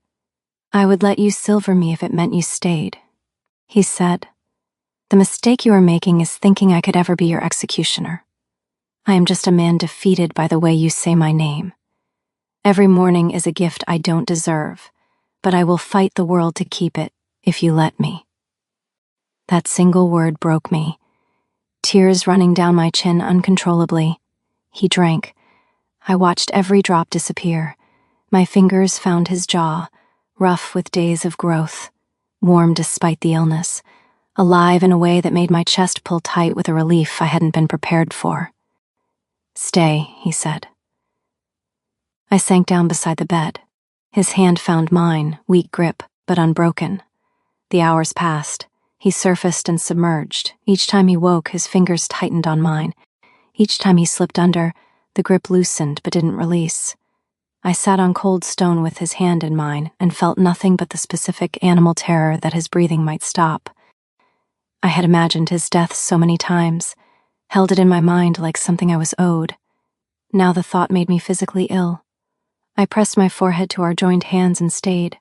"I would let you silver me if it meant you stayed," he said. "The mistake you are making is thinking I could ever be your executioner. I am just a man defeated by the way you say my name. Every morning is a gift I don't deserve, but I will fight the world to keep it if you let me." That single word broke me. Tears running down my chin uncontrollably. He drank. I watched every drop disappear. My fingers found his jaw, rough with days of growth, warm despite the illness, alive in a way that made my chest pull tight with a relief I hadn't been prepared for. "Stay," he said. I sank down beside the bed. His hand found mine, weak grip, but unbroken. The hours passed. He surfaced and submerged. Each time he woke, his fingers tightened on mine. Each time he slipped under, the grip loosened but didn't release. I sat on cold stone with his hand in mine and felt nothing but the specific animal terror that his breathing might stop. I had imagined his death so many times, held it in my mind like something I was owed. Now the thought made me physically ill. I pressed my forehead to our joined hands and stayed.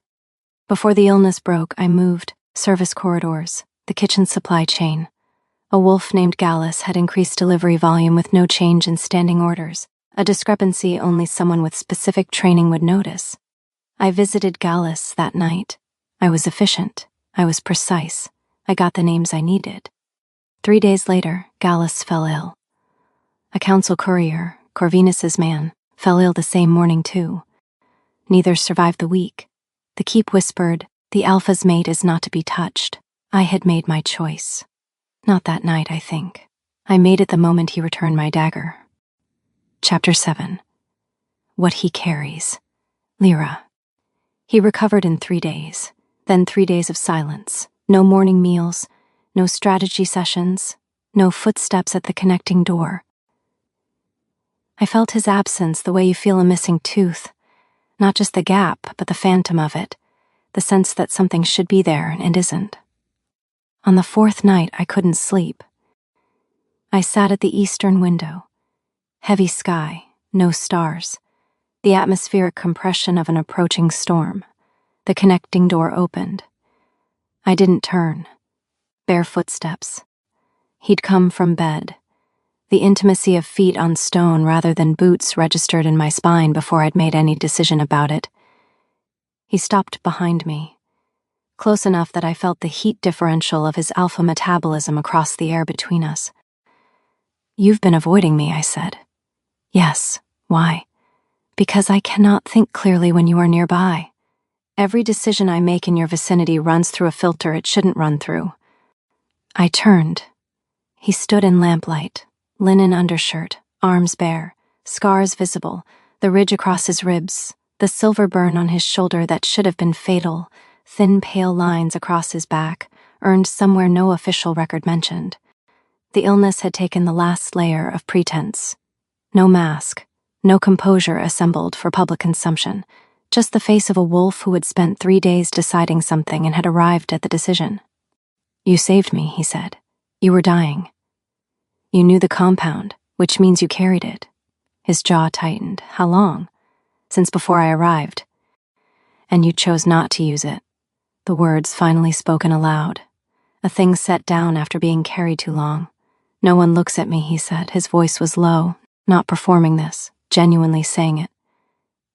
Before the illness broke, I moved, service corridors, the kitchen supply chain. A wolf named Gallus had increased delivery volume with no change in standing orders, a discrepancy only someone with specific training would notice. I visited Gallus that night. I was efficient. I was precise. I got the names I needed. 3 days later, Gallus fell ill. A council courier, Corvinus's man, fell ill the same morning too. Neither survived the week. The keep whispered, "The alpha's mate is not to be touched." I had made my choice. Not that night, I think. I made it the moment he returned my dagger. Chapter 7. What he carries. Lyra. He recovered in 3 days, then 3 days of silence, no morning meals, no strategy sessions, no footsteps at the connecting door. I felt his absence the way you feel a missing tooth, not just the gap, but the phantom of it, the sense that something should be there and isn't. On the 4th night, I couldn't sleep. I sat at the eastern window. Heavy sky, no stars, the atmospheric compression of an approaching storm. The connecting door opened. I didn't turn. Bare footsteps. He'd come from bed. The intimacy of feet on stone rather than boots registered in my spine before I'd made any decision about it. He stopped behind me, close enough that I felt the heat differential of his alpha metabolism across the air between us. "You've been avoiding me," I said. "Yes. Why?" "Because I cannot think clearly when you are nearby. Every decision I make in your vicinity runs through a filter it shouldn't run through." I turned. He stood in lamplight, linen undershirt, arms bare, Scars visible, the ridge across his ribs, the silver burn on his shoulder that should have been fatal, thin pale lines across his back, earned somewhere no official record mentioned. The illness had taken the last layer of pretense. No mask, no composure assembled for public consumption, just the face of a wolf who had spent 3 days deciding something and had arrived at the decision. "You saved me," he said. "You were dying. You knew the compound, which means you carried it." His jaw tightened. "How long?" "Since before I arrived." "And you chose not to use it." The words finally spoken aloud. A thing set down after being carried too long. "No one looks at me," he said. His voice was low, not performing this, genuinely saying it.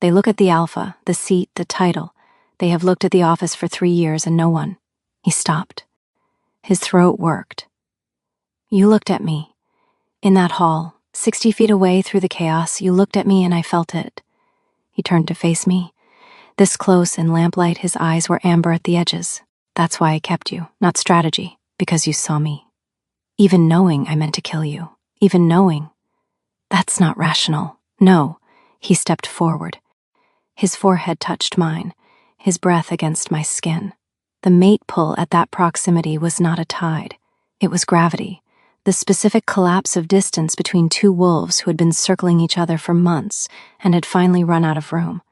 "They look at the alpha, the seat, the title. They have looked at the office for 3 years and no one." He stopped. His throat worked. "You looked at me. In that hall, 60 feet away through the chaos, you looked at me and I felt it." He turned to face me. This close in lamplight, his eyes were amber at the edges. "That's why I kept you, not strategy, because you saw me. Even knowing I meant to kill you, even knowing. That's not rational. No." He stepped forward. His forehead touched mine, his breath against my skin. The mate pull at that proximity was not a tide. It was gravity, the specific collapse of distance between two wolves who had been circling each other for months and had finally run out of room.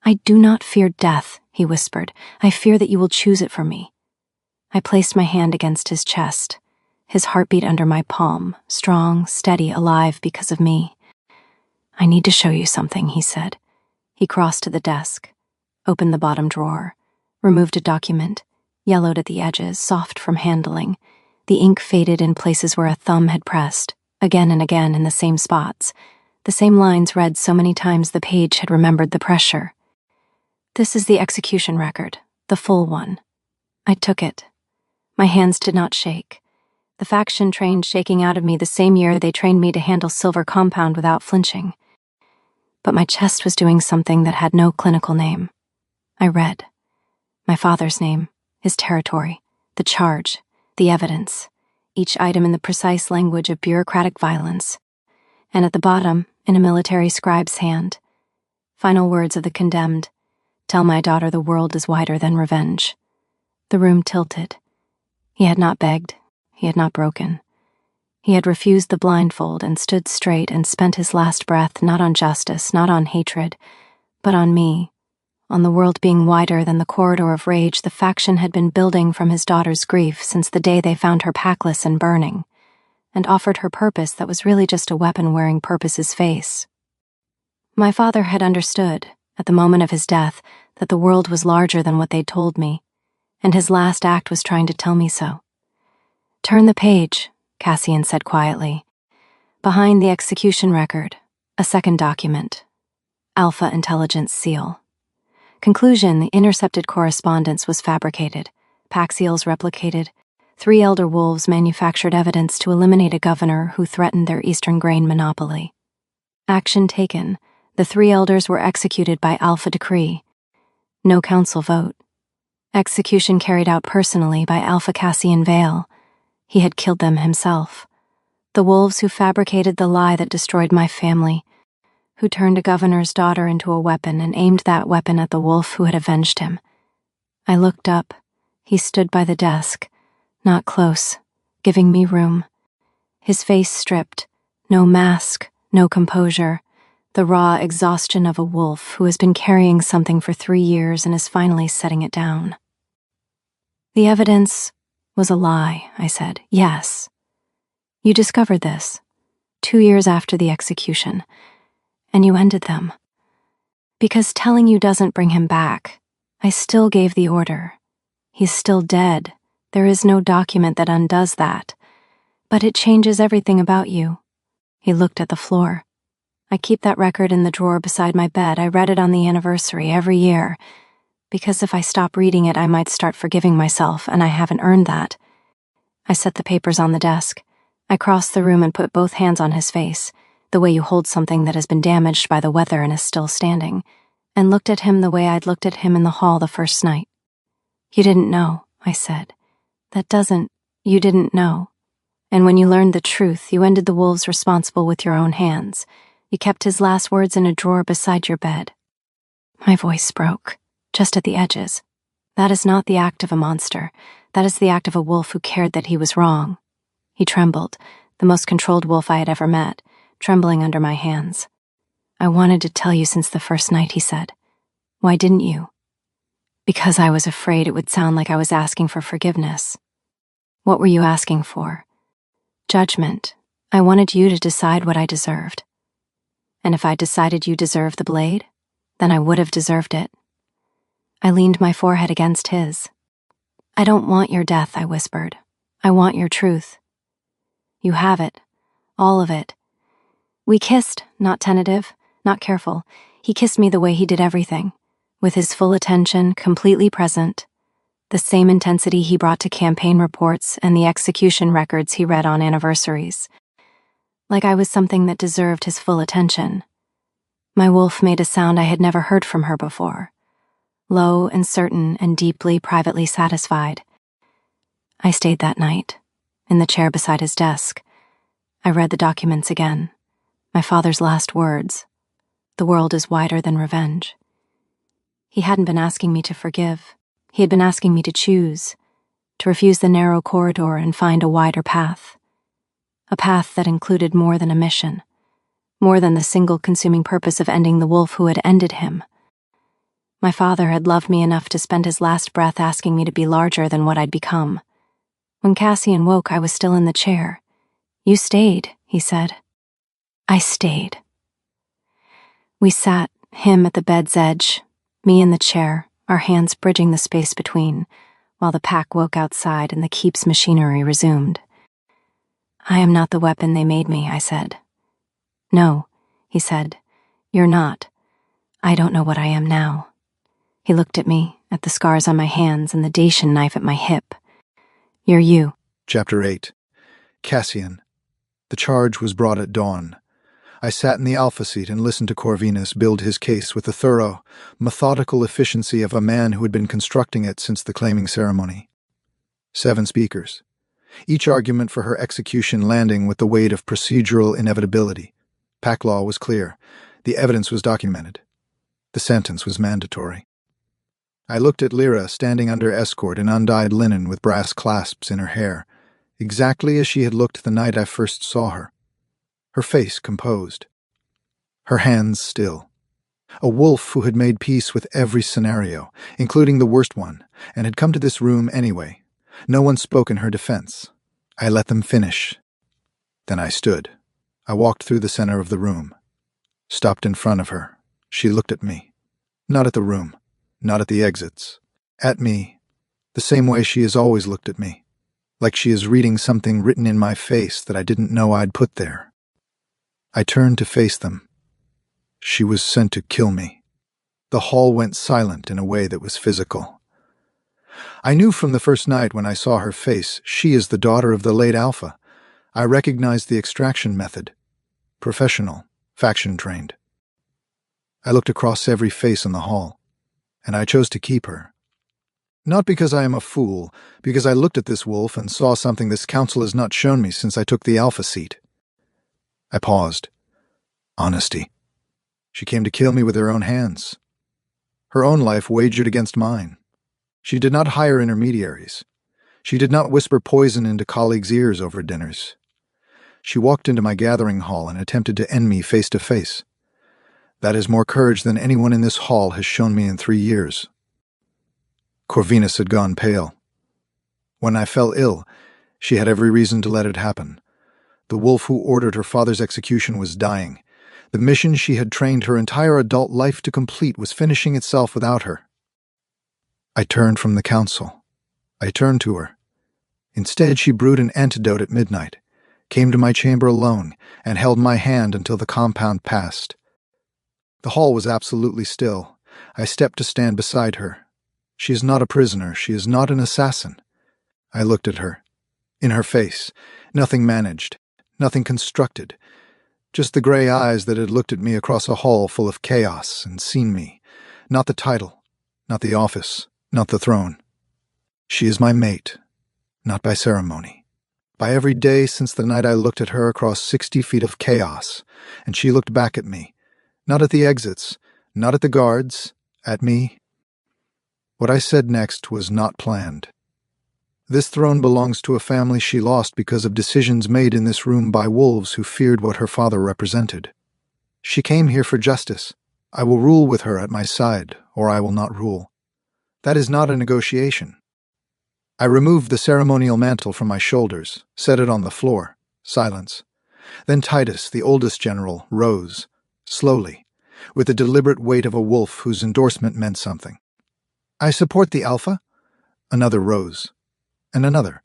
"I do not fear death," he whispered. "I fear that you will choose it for me." I placed my hand against his chest, his heartbeat under my palm, strong, steady, alive because of me. "I need to show you something," he said. He crossed to the desk, opened the bottom drawer, removed a document, yellowed at the edges, soft from handling. The ink faded in places where a thumb had pressed, again and again in the same spots. The same lines read so many times the page had remembered the pressure. "This is the execution record, the full one." I took it. My hands did not shake. The faction trained shaking out of me the same year they trained me to handle silver compound without flinching. But my chest was doing something that had no clinical name. I read. My father's name, his territory, the charge, the evidence, each item in the precise language of bureaucratic violence. And at the bottom, in a military scribe's hand, final words of the condemned: "Tell my daughter the world is wider than revenge." The room tilted. He had not begged. He had not broken. He had refused the blindfold and stood straight and spent his last breath not on justice, not on hatred, but on me, on the world being wider than the corridor of rage the faction had been building from his daughter's grief since the day they found her packless and burning, and offered her purpose that was really just a weapon wearing purpose's face. My father had understood, at the moment of his death, that the world was larger than what they'd told me, and his last act was trying to tell me so. "Turn the page," Cassian said quietly. Behind the execution record, a second document. Alpha Intelligence Seal. Conclusion: the intercepted correspondence was fabricated, pack seals replicated, 3 elder wolves manufactured evidence to eliminate a governor who threatened their eastern grain monopoly. Action taken: the 3 elders were executed by Alpha decree. No council vote. Execution carried out personally by Alpha Cassian Vale. He had killed them himself. The wolves who fabricated the lie that destroyed my family, who turned a governor's daughter into a weapon and aimed that weapon at the wolf who had avenged him. I looked up. He stood by the desk, not close, giving me room. His face stripped, no mask, no composure, the raw exhaustion of a wolf who has been carrying something for 3 years and is finally setting it down. "The evidence was a lie," I said. "Yes. You discovered this 2 years after the execution, and you ended them. Because telling you doesn't bring him back. I still gave the order. He's still dead. There is no document that undoes that. But it changes everything about you." He looked at the floor. "I keep that record in the drawer beside my bed. I read it on the anniversary every year. Because if I stop reading it, I might start forgiving myself, and I haven't earned that." I set the papers on the desk. I crossed the room and put both hands on his face, the way you hold something that has been damaged by the weather and is still standing, and looked at him the way I'd looked at him in the hall the first night. "You didn't know," I said. You didn't know. And when you learned the truth, you ended the wolves responsible with your own hands. You kept his last words in a drawer beside your bed. My voice broke, just at the edges. That is not the act of a monster. That is the act of a wolf who cared that he was wrong. He trembled, the most controlled wolf I had ever met, trembling under my hands. I wanted to tell you since the first night, he said. Why didn't you? Because I was afraid it would sound like I was asking for forgiveness. What were you asking for? Judgment. I wanted you to decide what I deserved. And if I decided you deserved the blade, then I would have deserved it. I leaned my forehead against his. I don't want your death, I whispered. I want your truth. You have it. All of it. We kissed, not tentative, not careful. He kissed me the way he did everything, with his full attention, completely present, the same intensity he brought to campaign reports and the execution records he read on anniversaries. Like I was something that deserved his full attention. My wolf made a sound I had never heard from her before, low and certain and deeply, privately satisfied. I stayed that night, in the chair beside his desk. I read the documents again, my father's last words. The world is wider than revenge. He hadn't been asking me to forgive. He had been asking me to choose, to refuse the narrow corridor and find a wider path. A path that included more than a mission, more than the single consuming purpose of ending the wolf who had ended him. My father had loved me enough to spend his last breath asking me to be larger than what I'd become. When Cassian woke, I was still in the chair. You stayed, he said. I stayed. We sat, him at the bed's edge, me in the chair, our hands bridging the space between, while the pack woke outside and the keep's machinery resumed. I am not the weapon they made me, I said. No, he said, you're not. I don't know what I am now. He looked at me, at the scars on my hands and the Dacian knife at my hip. You're you. Chapter 8. Cassian. The charge was brought at dawn. I sat in the alpha seat and listened to Corvinus build his case with the thorough, methodical efficiency of a man who had been constructing it since the claiming ceremony. 7 speakers. Each argument for her execution landing with the weight of procedural inevitability. Pack law was clear. The evidence was documented. The sentence was mandatory. I looked at Lyra standing under escort in undyed linen with brass clasps in her hair, exactly as she had looked the night I first saw her. Her face composed. Her hands still. A wolf who had made peace with every scenario, including the worst one, and had come to this room anyway. No one spoke in her defense. I let them finish. Then I stood. I walked through the center of the room. Stopped in front of her. She looked at me. Not at the room. Not at the exits. At me. The same way she has always looked at me. Like she is reading something written in my face that I didn't know I'd put there. I turned to face them. She was sent to kill me. The hall went silent in a way that was physical. I knew from the first night when I saw her face, she is the daughter of the late Alpha. I recognized the extraction method. Professional, faction-trained. I looked across every face in the hall, and I chose to keep her. Not because I am a fool, because I looked at this wolf and saw something this council has not shown me since I took the Alpha seat. I paused. Honesty. She came to kill me with her own hands. Her own life wagered against mine. She did not hire intermediaries. She did not whisper poison into colleagues' ears over dinners. She walked into my gathering hall and attempted to end me face to face. That is more courage than anyone in this hall has shown me in 3 years. Corvinus had gone pale. When I fell ill, she had every reason to let it happen. The wolf who ordered her father's execution was dying. The mission she had trained her entire adult life to complete was finishing itself without her. I turned from the council. I turned to her. Instead, she brewed an antidote at midnight, came to my chamber alone, and held my hand until the compound passed. The hall was absolutely still. I stepped to stand beside her. She is not a prisoner. She is not an assassin. I looked at her. In her face, nothing managed. Nothing constructed, just the gray eyes that had looked at me across a hall full of chaos and seen me, not the title, not the office, not the throne. She is my mate, not by ceremony, by every day since the night I looked at her across 60 feet of chaos, and she looked back at me, not at the exits, not at the guards, at me. What I said next was not planned. This throne belongs to a family she lost because of decisions made in this room by wolves who feared what her father represented. She came here for justice. I will rule with her at my side, or I will not rule. That is not a negotiation. I removed the ceremonial mantle from my shoulders, set it on the floor. Silence. Then Titus, the oldest general, rose, slowly, with the deliberate weight of a wolf whose endorsement meant something. I support the Alpha. Another rose. And another.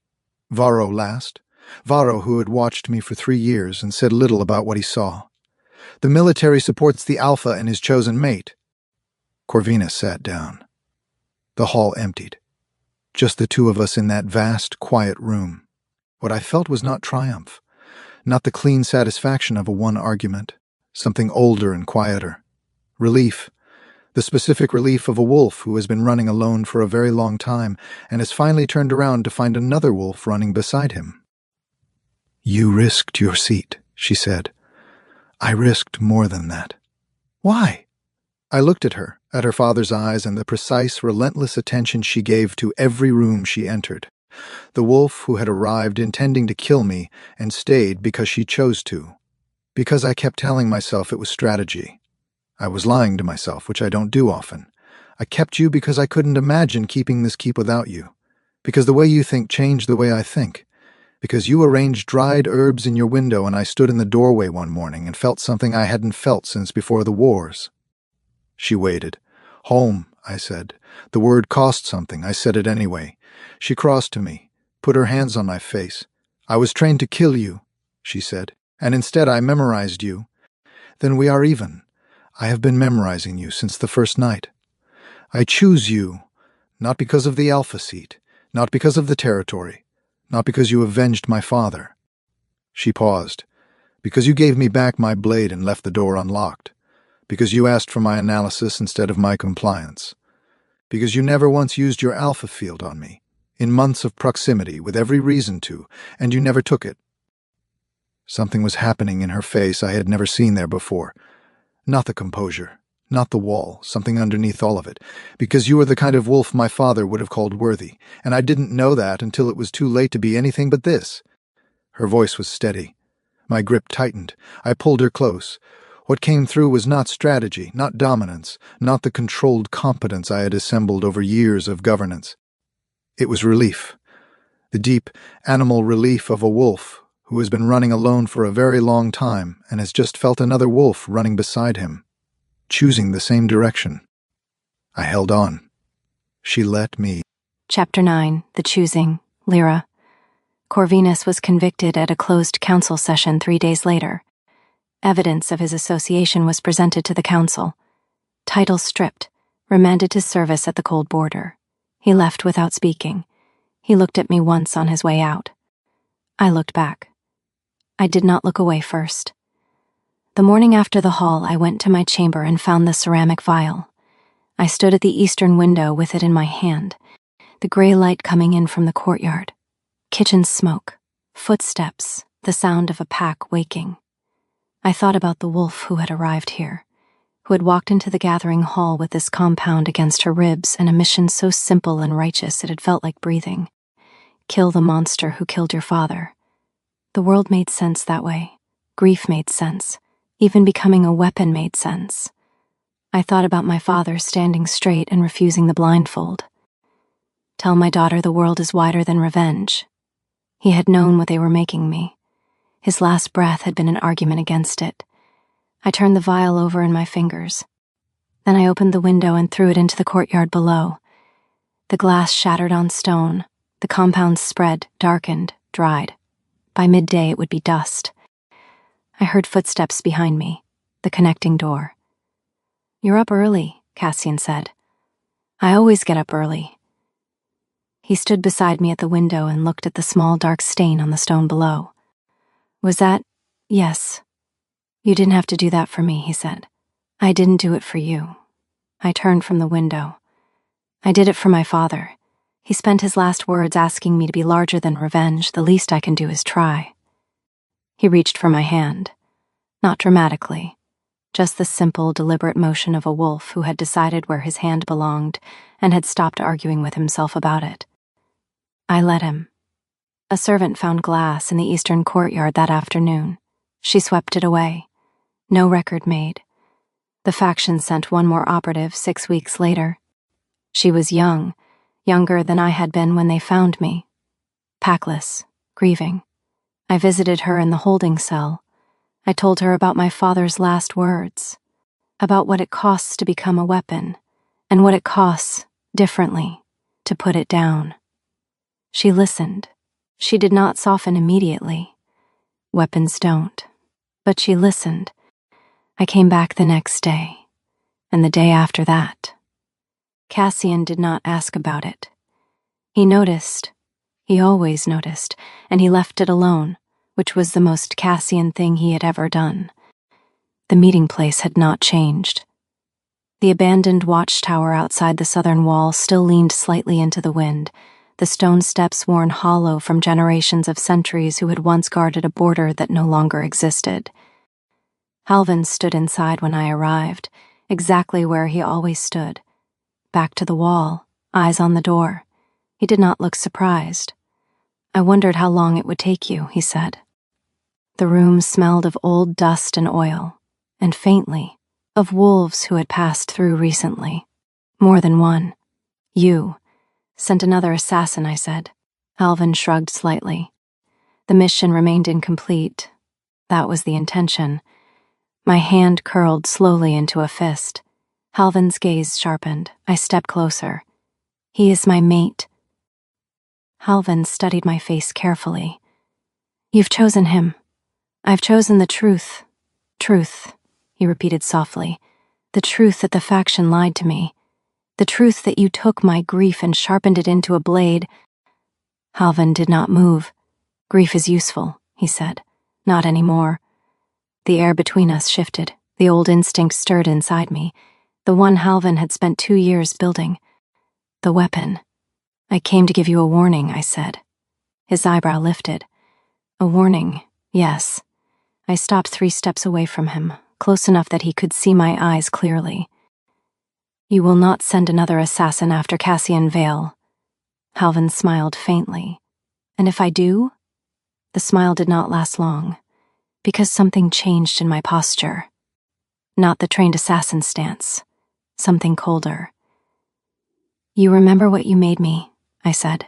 Varro last. Varro, who had watched me for 3 years and said little about what he saw. The military supports the Alpha and his chosen mate. Corvinus sat down. The hall emptied. Just the two of us in that vast, quiet room. What I felt was not triumph, not the clean satisfaction of a won argument, something older and quieter. Relief. The specific relief of a wolf who has been running alone for a very long time and has finally turned around to find another wolf running beside him. "You risked your seat," she said. "I risked more than that." "Why?" I looked at her father's eyes and the precise, relentless attention she gave to every room she entered. The wolf who had arrived intending to kill me and stayed because she chose to. Because I kept telling myself it was strategy. I was lying to myself, which I don't do often. I kept you because I couldn't imagine keeping this keep without you. Because the way you think changed the way I think. Because you arranged dried herbs in your window and I stood in the doorway one morning and felt something I hadn't felt since before the wars. She waited. "Home," I said. The word cost something. I said it anyway. She crossed to me, put her hands on my face. "I was trained to kill you," she said, "and instead I memorized you. Then we are even. I have been memorizing you since the first night. I choose you, not because of the Alpha seat, not because of the territory, not because you avenged my father." She paused. "Because you gave me back my blade and left the door unlocked. Because you asked for my analysis instead of my compliance. Because you never once used your Alpha field on me, in months of proximity, with every reason to, and you never took it." Something was happening in her face I had never seen there before. Not the composure, not the wall, something underneath all of it. "Because you are the kind of wolf my father would have called worthy, and I didn't know that until it was too late to be anything but this." Her voice was steady. My grip tightened. I pulled her close. What came through was not strategy, not dominance, not the controlled competence I had assembled over years of governance. It was relief. The deep, animal relief of a wolf who has been running alone for a very long time and has just felt another wolf running beside him, choosing the same direction. I held on. She let me. Chapter 9, The Choosing, Lyra. Corvinus was convicted at a closed council session 3 days later. Evidence of his association was presented to the council. Title stripped, remanded to service at the cold border. He left without speaking. He looked at me once on his way out. I looked back. I did not look away first. The morning after the hall, I went to my chamber and found the ceramic vial. I stood at the eastern window with it in my hand, the gray light coming in from the courtyard. Kitchen smoke, footsteps, the sound of a pack waking. I thought about the wolf who had arrived here, who had walked into the gathering hall with this compound against her ribs and a mission so simple and righteous it had felt like breathing. Kill the monster who killed your father. The world made sense that way. Grief made sense. Even becoming a weapon made sense. I thought about my father standing straight and refusing the blindfold. Tell my daughter the world is wider than revenge. He had known what they were making me. His last breath had been an argument against it. I turned the vial over in my fingers. Then I opened the window and threw it into the courtyard below. The glass shattered on stone. The compound spread, darkened, dried. By midday it would be dust. I heard footsteps behind me, the connecting door. "You're up early," Cassian said. "I always get up early." He stood beside me at the window and looked at the small dark stain on the stone below. "Was that? Yes. You didn't have to do that for me," he said. "I didn't do it for you." I turned from the window. "I did it for my father. He spent his last words asking me to be larger than revenge. The least I can do is try. He reached for my hand, not dramatically, just the simple, deliberate motion of a wolf who had decided where his hand belonged and had stopped arguing with himself about it. I let him. A servant found glass in the eastern courtyard that afternoon. She swept it away. No record made. The faction sent one more operative 6 weeks later. She was young, younger than I had been when they found me. Packless, grieving. I visited her in the holding cell. I told her about my father's last words, about what it costs to become a weapon, and what it costs, differently, to put it down. She listened. She did not soften immediately. Weapons don't. But she listened. I came back the next day, and the day after that. Cassian did not ask about it. He noticed. He always noticed, and he left it alone, which was the most Cassian thing he had ever done. The meeting place had not changed. The abandoned watchtower outside the southern wall still leaned slightly into the wind, the stone steps worn hollow from generations of sentries who had once guarded a border that no longer existed. Halvin stood inside when I arrived, exactly where he always stood. Back to the wall, eyes on the door. He did not look surprised. I wondered how long it would take you, he said. The room smelled of old dust and oil, and faintly, of wolves who had passed through recently. More than one. You sent another assassin, I said. Halvin shrugged slightly. The mission remained incomplete. That was the intention. My hand curled slowly into a fist. Halvin's gaze sharpened. I stepped closer. He is my mate. Halvin studied my face carefully. You've chosen him. I've chosen the truth. Truth, he repeated softly. The truth that the faction lied to me. The truth that you took my grief and sharpened it into a blade. Halvin did not move. Grief is useful, he said. Not anymore. The air between us shifted. The old instinct stirred inside me. The one Halvin had spent 2 years building. The weapon. I came to give you a warning, I said. His eyebrow lifted. A warning, yes. I stopped 3 steps away from him, close enough that he could see my eyes clearly. You will not send another assassin after Cassian Vale. Halvin smiled faintly. And if I do? The smile did not last long, because something changed in my posture. Not the trained assassin stance. Something colder. You remember what you made me, I said.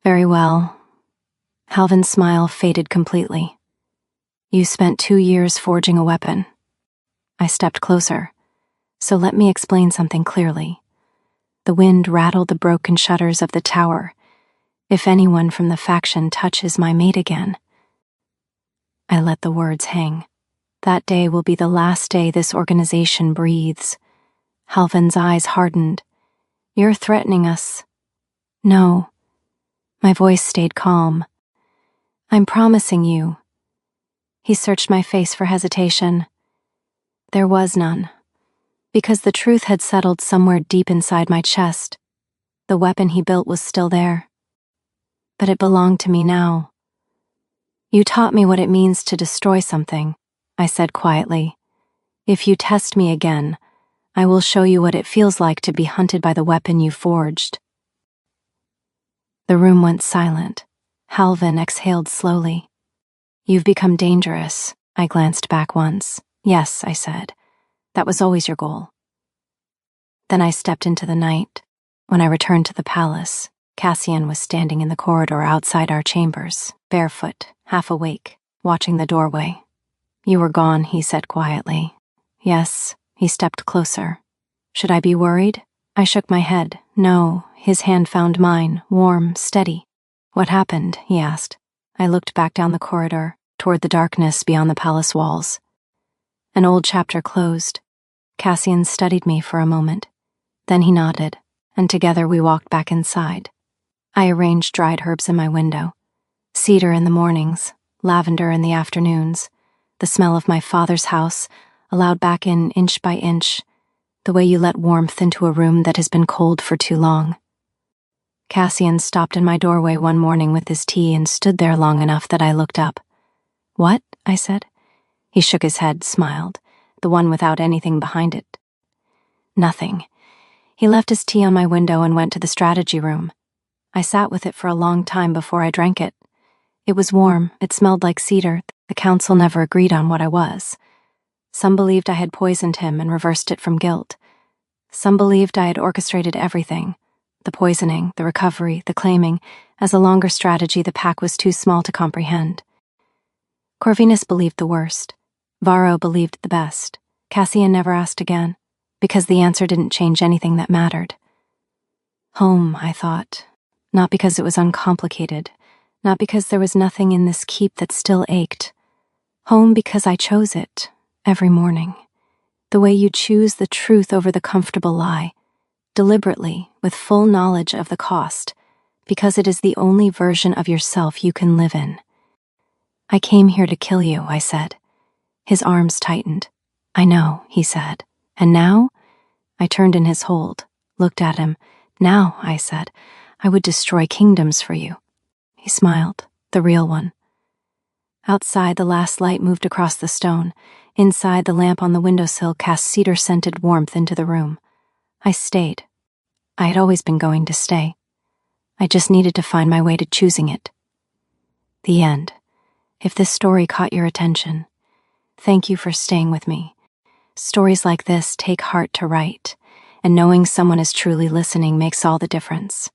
Very well. Halvin's smile faded completely. You spent 2 years forging a weapon. I stepped closer. So let me explain something clearly. The wind rattled the broken shutters of the tower. If anyone from the faction touches my mate again. I let the words hang. That day will be the last day this organization breathes. Halvin's eyes hardened. You're threatening us. No. My voice stayed calm. I'm promising you. He searched my face for hesitation. There was none, because the truth had settled somewhere deep inside my chest. The weapon he built was still there. But it belonged to me now. You taught me what it means to destroy something, I said quietly. If you test me again, I will show you what it feels like to be hunted by the weapon you forged. The room went silent. Halvin exhaled slowly. You've become dangerous. I glanced back once. Yes, I said. That was always your goal. Then I stepped into the night. When I returned to the palace, Cassian was standing in the corridor outside our chambers, barefoot, half awake, watching the doorway. You were gone, he said quietly. Yes, he stepped closer. Should I be worried? I shook my head. No, his hand found mine, warm, steady. What happened? He asked. I looked back down the corridor, toward the darkness beyond the palace walls. An old chapter closed. Cassian studied me for a moment. Then he nodded, and together we walked back inside. I arranged dried herbs in my window. Cedar in the mornings, lavender in the afternoons. The smell of my father's house, allowed back in inch by inch, the way you let warmth into a room that has been cold for too long. Cassian stopped in my doorway one morning with his tea and stood there long enough that I looked up. "What?" I said. He shook his head, smiled, the one without anything behind it. "Nothing." He left his tea on my window and went to the strategy room. I sat with it for a long time before I drank it. It was warm, it smelled like cedar. The council never agreed on what I was. Some believed I had poisoned him and reversed it from guilt. Some believed I had orchestrated everything, the poisoning, the recovery, the claiming, as a longer strategy the pack was too small to comprehend. Corvinus believed the worst. Varro believed the best. Cassian never asked again, because the answer didn't change anything that mattered. Home, I thought, not because it was uncomplicated, not because there was nothing in this keep that still ached. Home because I chose it, every morning, the way you choose the truth over the comfortable lie, deliberately, with full knowledge of the cost, because it is the only version of yourself you can live in. "I came here to kill you," I said. His arms tightened. "I know," he said. "And now?" I turned in his hold, looked at him. "Now," I said, "I would destroy kingdoms for you." He smiled, the real one. Outside, the last light moved across the stone. Inside, the lamp on the windowsill cast cedar-scented warmth into the room. I stayed. I had always been going to stay. I just needed to find my way to choosing it. The end. If this story caught your attention, thank you for staying with me. Stories like this take heart to write, and knowing someone is truly listening makes all the difference.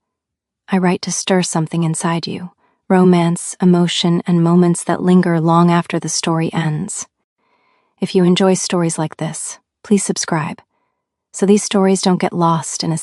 I write to stir something inside you, romance, emotion, and moments that linger long after the story ends. If you enjoy stories like this, please subscribe, so these stories don't get lost in a